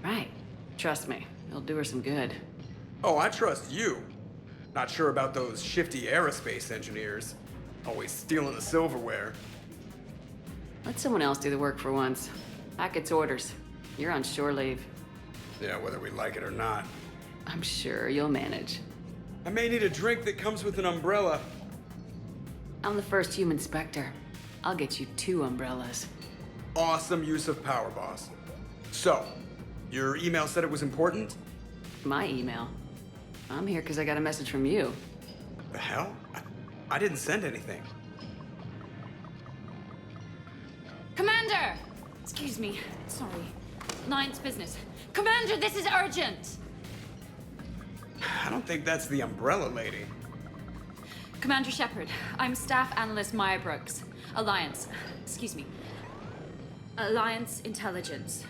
Right. Trust me, it'll do her some good. Oh, I trust you. Not sure about those shifty aerospace engineers. Always stealing the silverware. Let someone else do the work for once. Hackett's orders. You're on shore leave. Yeah, whether we like it or not. I'm sure you'll manage. I may need a drink that comes with an umbrella. I'm the first human Spectre. I'll get you 2 umbrellas. Awesome use of power, boss. So, your email said it was important? My email? I'm here because I got a message from you. The hell? I didn't send anything. Commander! Excuse me. Sorry. Alliance business. Commander, this is urgent! I don't think that's the umbrella lady. Commander Shepard, I'm Staff Analyst Maya Brooks. Alliance. Excuse me. Alliance Intelligence.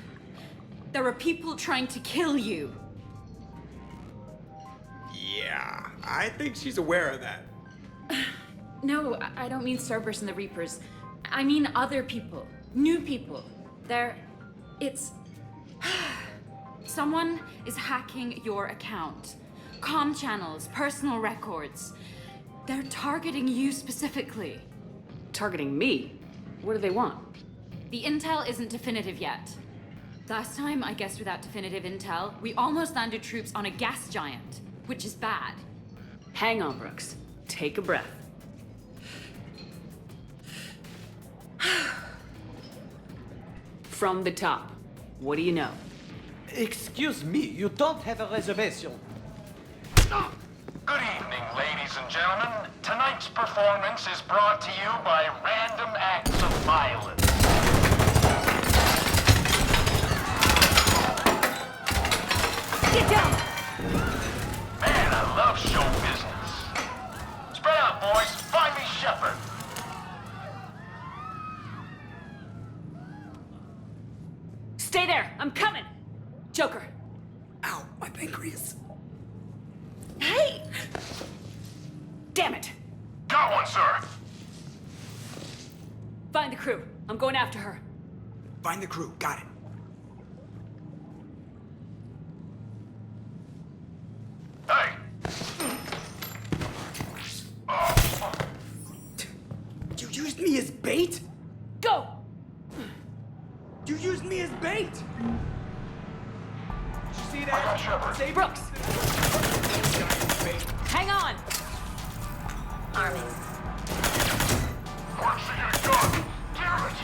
There are people trying to kill you. Yeah, I think she's aware of that. No, I don't mean Cerberus and the Reapers. I mean other people. New people. It's... Someone is hacking your account. Comm channels, personal records. They're targeting you specifically. Targeting me? What do they want? The intel isn't definitive yet. Last time, I guess without definitive intel, we almost landed troops on a gas giant, which is bad. Hang on, Brooks. Take a breath. From the top, what do you know? Excuse me, you don't have a reservation. Good evening, ladies and gentlemen. Tonight's performance is brought to you by Random Acts of Violence. Get down! Man, I love show business. Spread out, boys. Find me Shepard. Stay there! I'm coming! Joker. Ow, my pancreas. Hey! Damn it! Got one, sir. Find the crew. I'm going after her. Find the crew. Got it. Hey! You used me as bait? Go! You used me as bait! Did you see that? Say Brooks! Hang on! Army. Where's the gun? Damn it!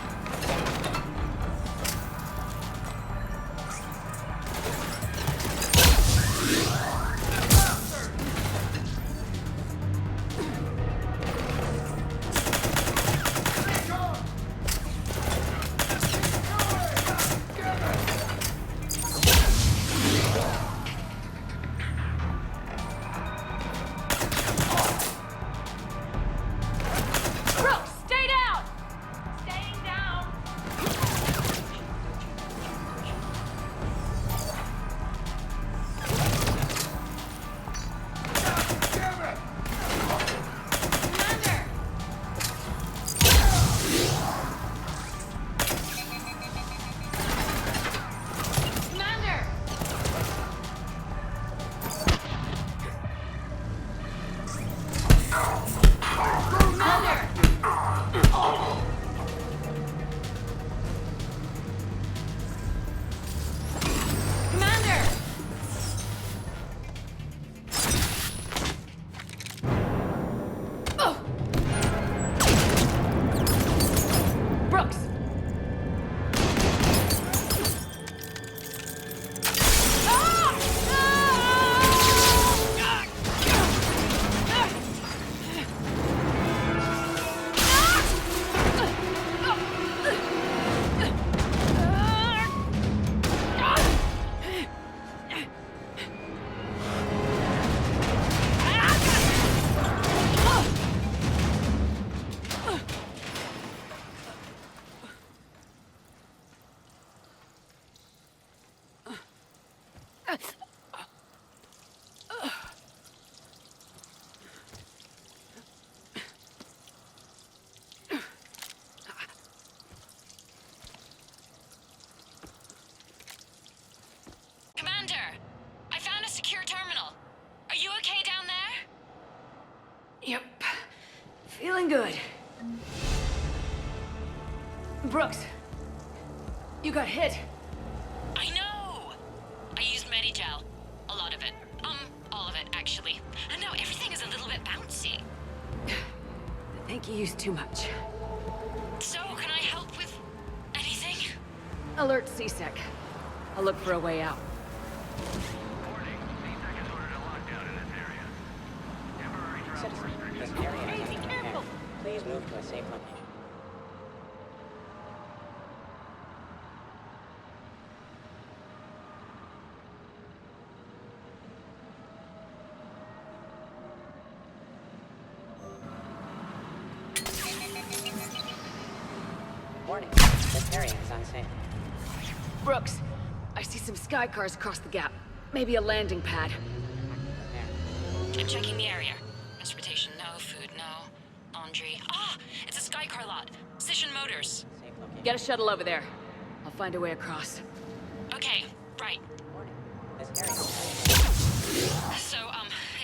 Brooks, stay down! Staying down! Feeling good. Brooks, you got hit. I know! I used Medigel. A lot of it. All of it, actually. And now everything is a little bit bouncy. I think you used too much. So, can I help with anything? Alert CSEC. I'll look for a way out. This area is under repair. Please move to a safe location. Warning, this area is unsafe. Brooks, I see some sky cars across the gap. Maybe a landing pad. I'm checking the area. Transportation, no. Food, no. Laundry. Ah! It's a Skycar lot. Cision Motors. Get a shuttle over there. I'll find a way across. Okay, right. So,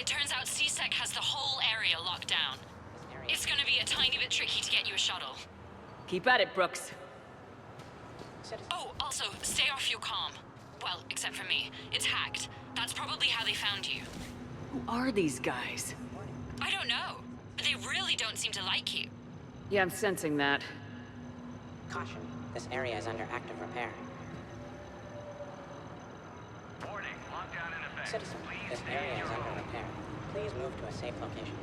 it turns out CSEC has the whole area locked down. It's gonna be a tiny bit tricky to get you a shuttle. Keep at it, Brooks. Oh, also, stay off your comm. Well, except for me. It's hacked. That's probably how they found you. Who are these guys? I don't know. They really don't seem to like you. Yeah, I'm sensing that. Caution, this area is under active repair. Warning, lockdown in effect. Citizen, this area is under repair. Please move to a safe location.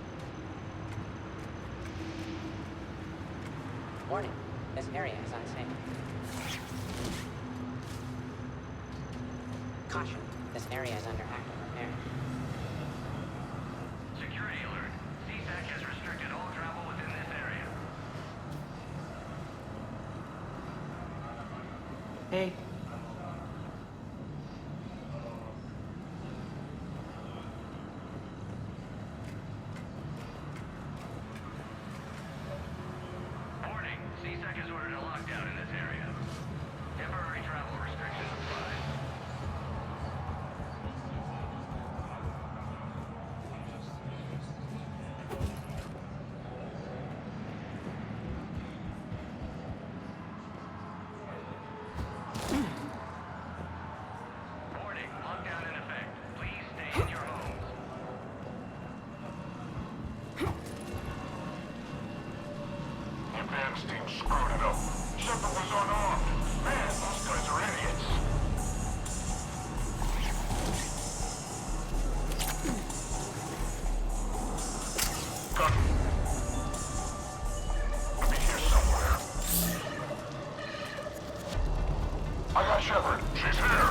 Warning, this area is unsafe. Caution, this area is under active repair. Security alert. CSAC has restricted all travel within this area. Hey. Warning, CSAC has ordered a lockdown in this area. Temporary travel restrictions apply. Warning, lockdown in effect. Please stay in your homes. Advance team screwed it up. Shepard was unarmed. Man, those guys are idiots. Got him. Let me here somewhere. I got Shepard. She's here.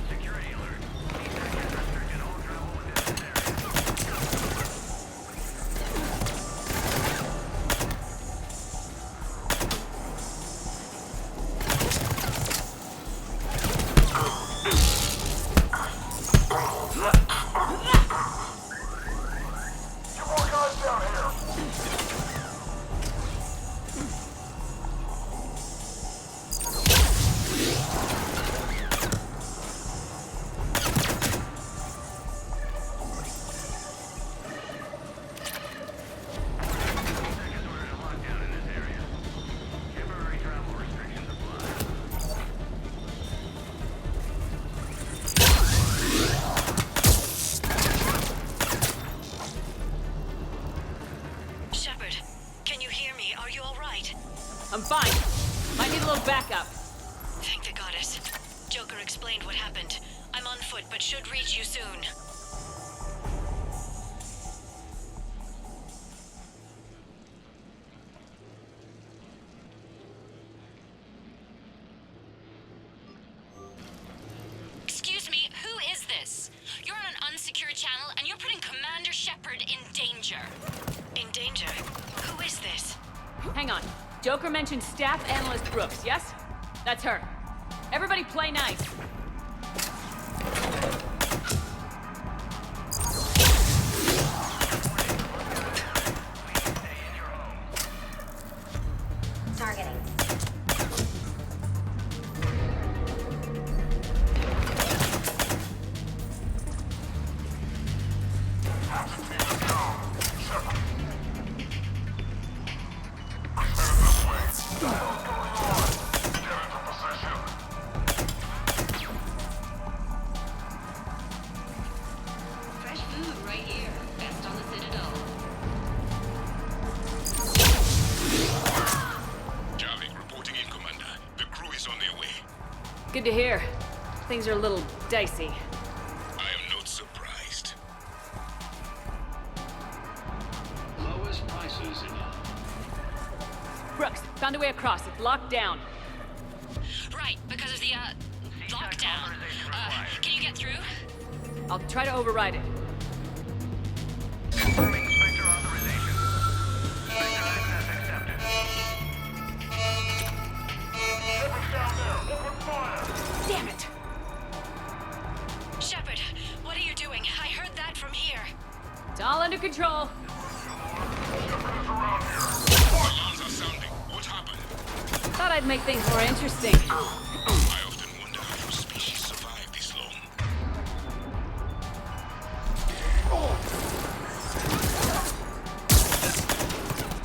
Security alert. CSAC has restricted all travel within this area. Get more guys down here. Temporary travel restrictions apply. Shepard, can you hear me? Are you all right? I'm fine. Might need a little backup. Thank the goddess. Joker explained what happened. I'm on foot, but should reach you soon. Excuse me, who is this? You're on an unsecured channel, and you're putting Commander Shepard in danger. In danger? Who is this? Hang on. Joker mentioned staff analyst Brooks, yes? That's her. Everybody play nice. Targeting. Fresh food right here. Best on the Citadel. Javik reporting in, Commander. The crew is on their way. Good to hear. Things are a little dicey. I am not surprised. Lowest prices in Brooks, found a way across. It's locked down. Right, because of the, lockdown. Can you get through? I'll try to override it. Confirming Spectre authorization. Spectre access accepted. Shepard's down there. Open fire! Damn it! Shepard, what are you doing? I heard that from here. It's all under control. Alarms are sounding. What happened? Thought I'd make things more interesting. I often wonder how your species survived this long.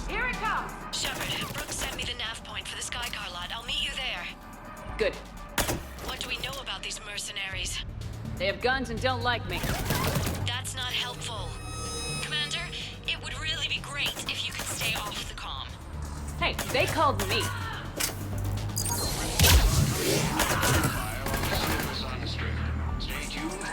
Here it comes! Shepard, Brooks sent me the nav point for the Skycar lot. I'll meet you there. Good. What do we know about these mercenaries? They have guns and don't like me. That's not helpful. Commander, it would really be great if you could stay off the comm. Hey, they called me. Service on the strip. Stay tuned.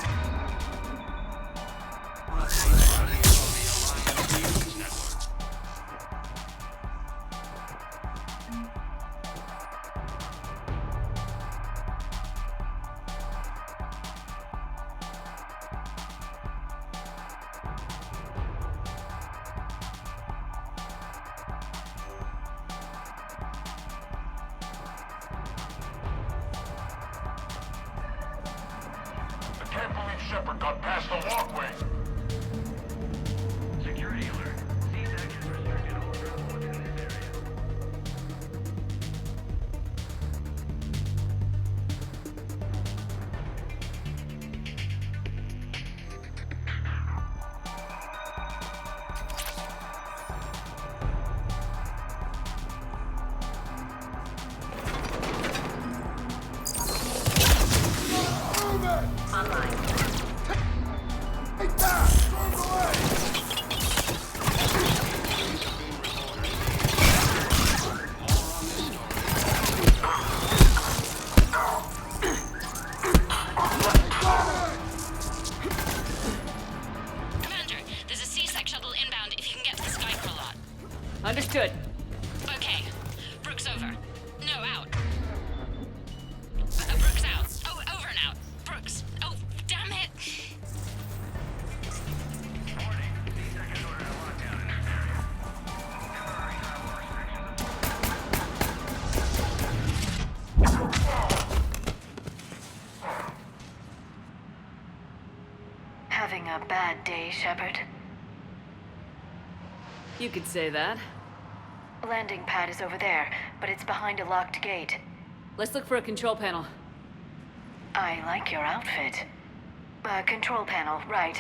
I can't believe Shepard got past the walkway. Security alert. These actions restricted all travel within this area. Commander, there's a C-Sec shuttle inbound if you can get to the Skycar lot. Understood. Okay. Brooks over. No, out. Brooks out. Oh, over and out. Brooks. Oh, damn it. Having a bad day, Shepard? You could say that. Landing pad is over there, but it's behind a locked gate. Let's look for a control panel. I like your outfit. Control panel, right.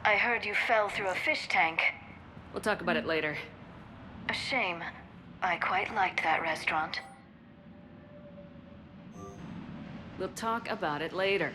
I heard you fell through a fish tank. We'll talk about it later. A shame. I quite liked that restaurant. We'll talk about it later.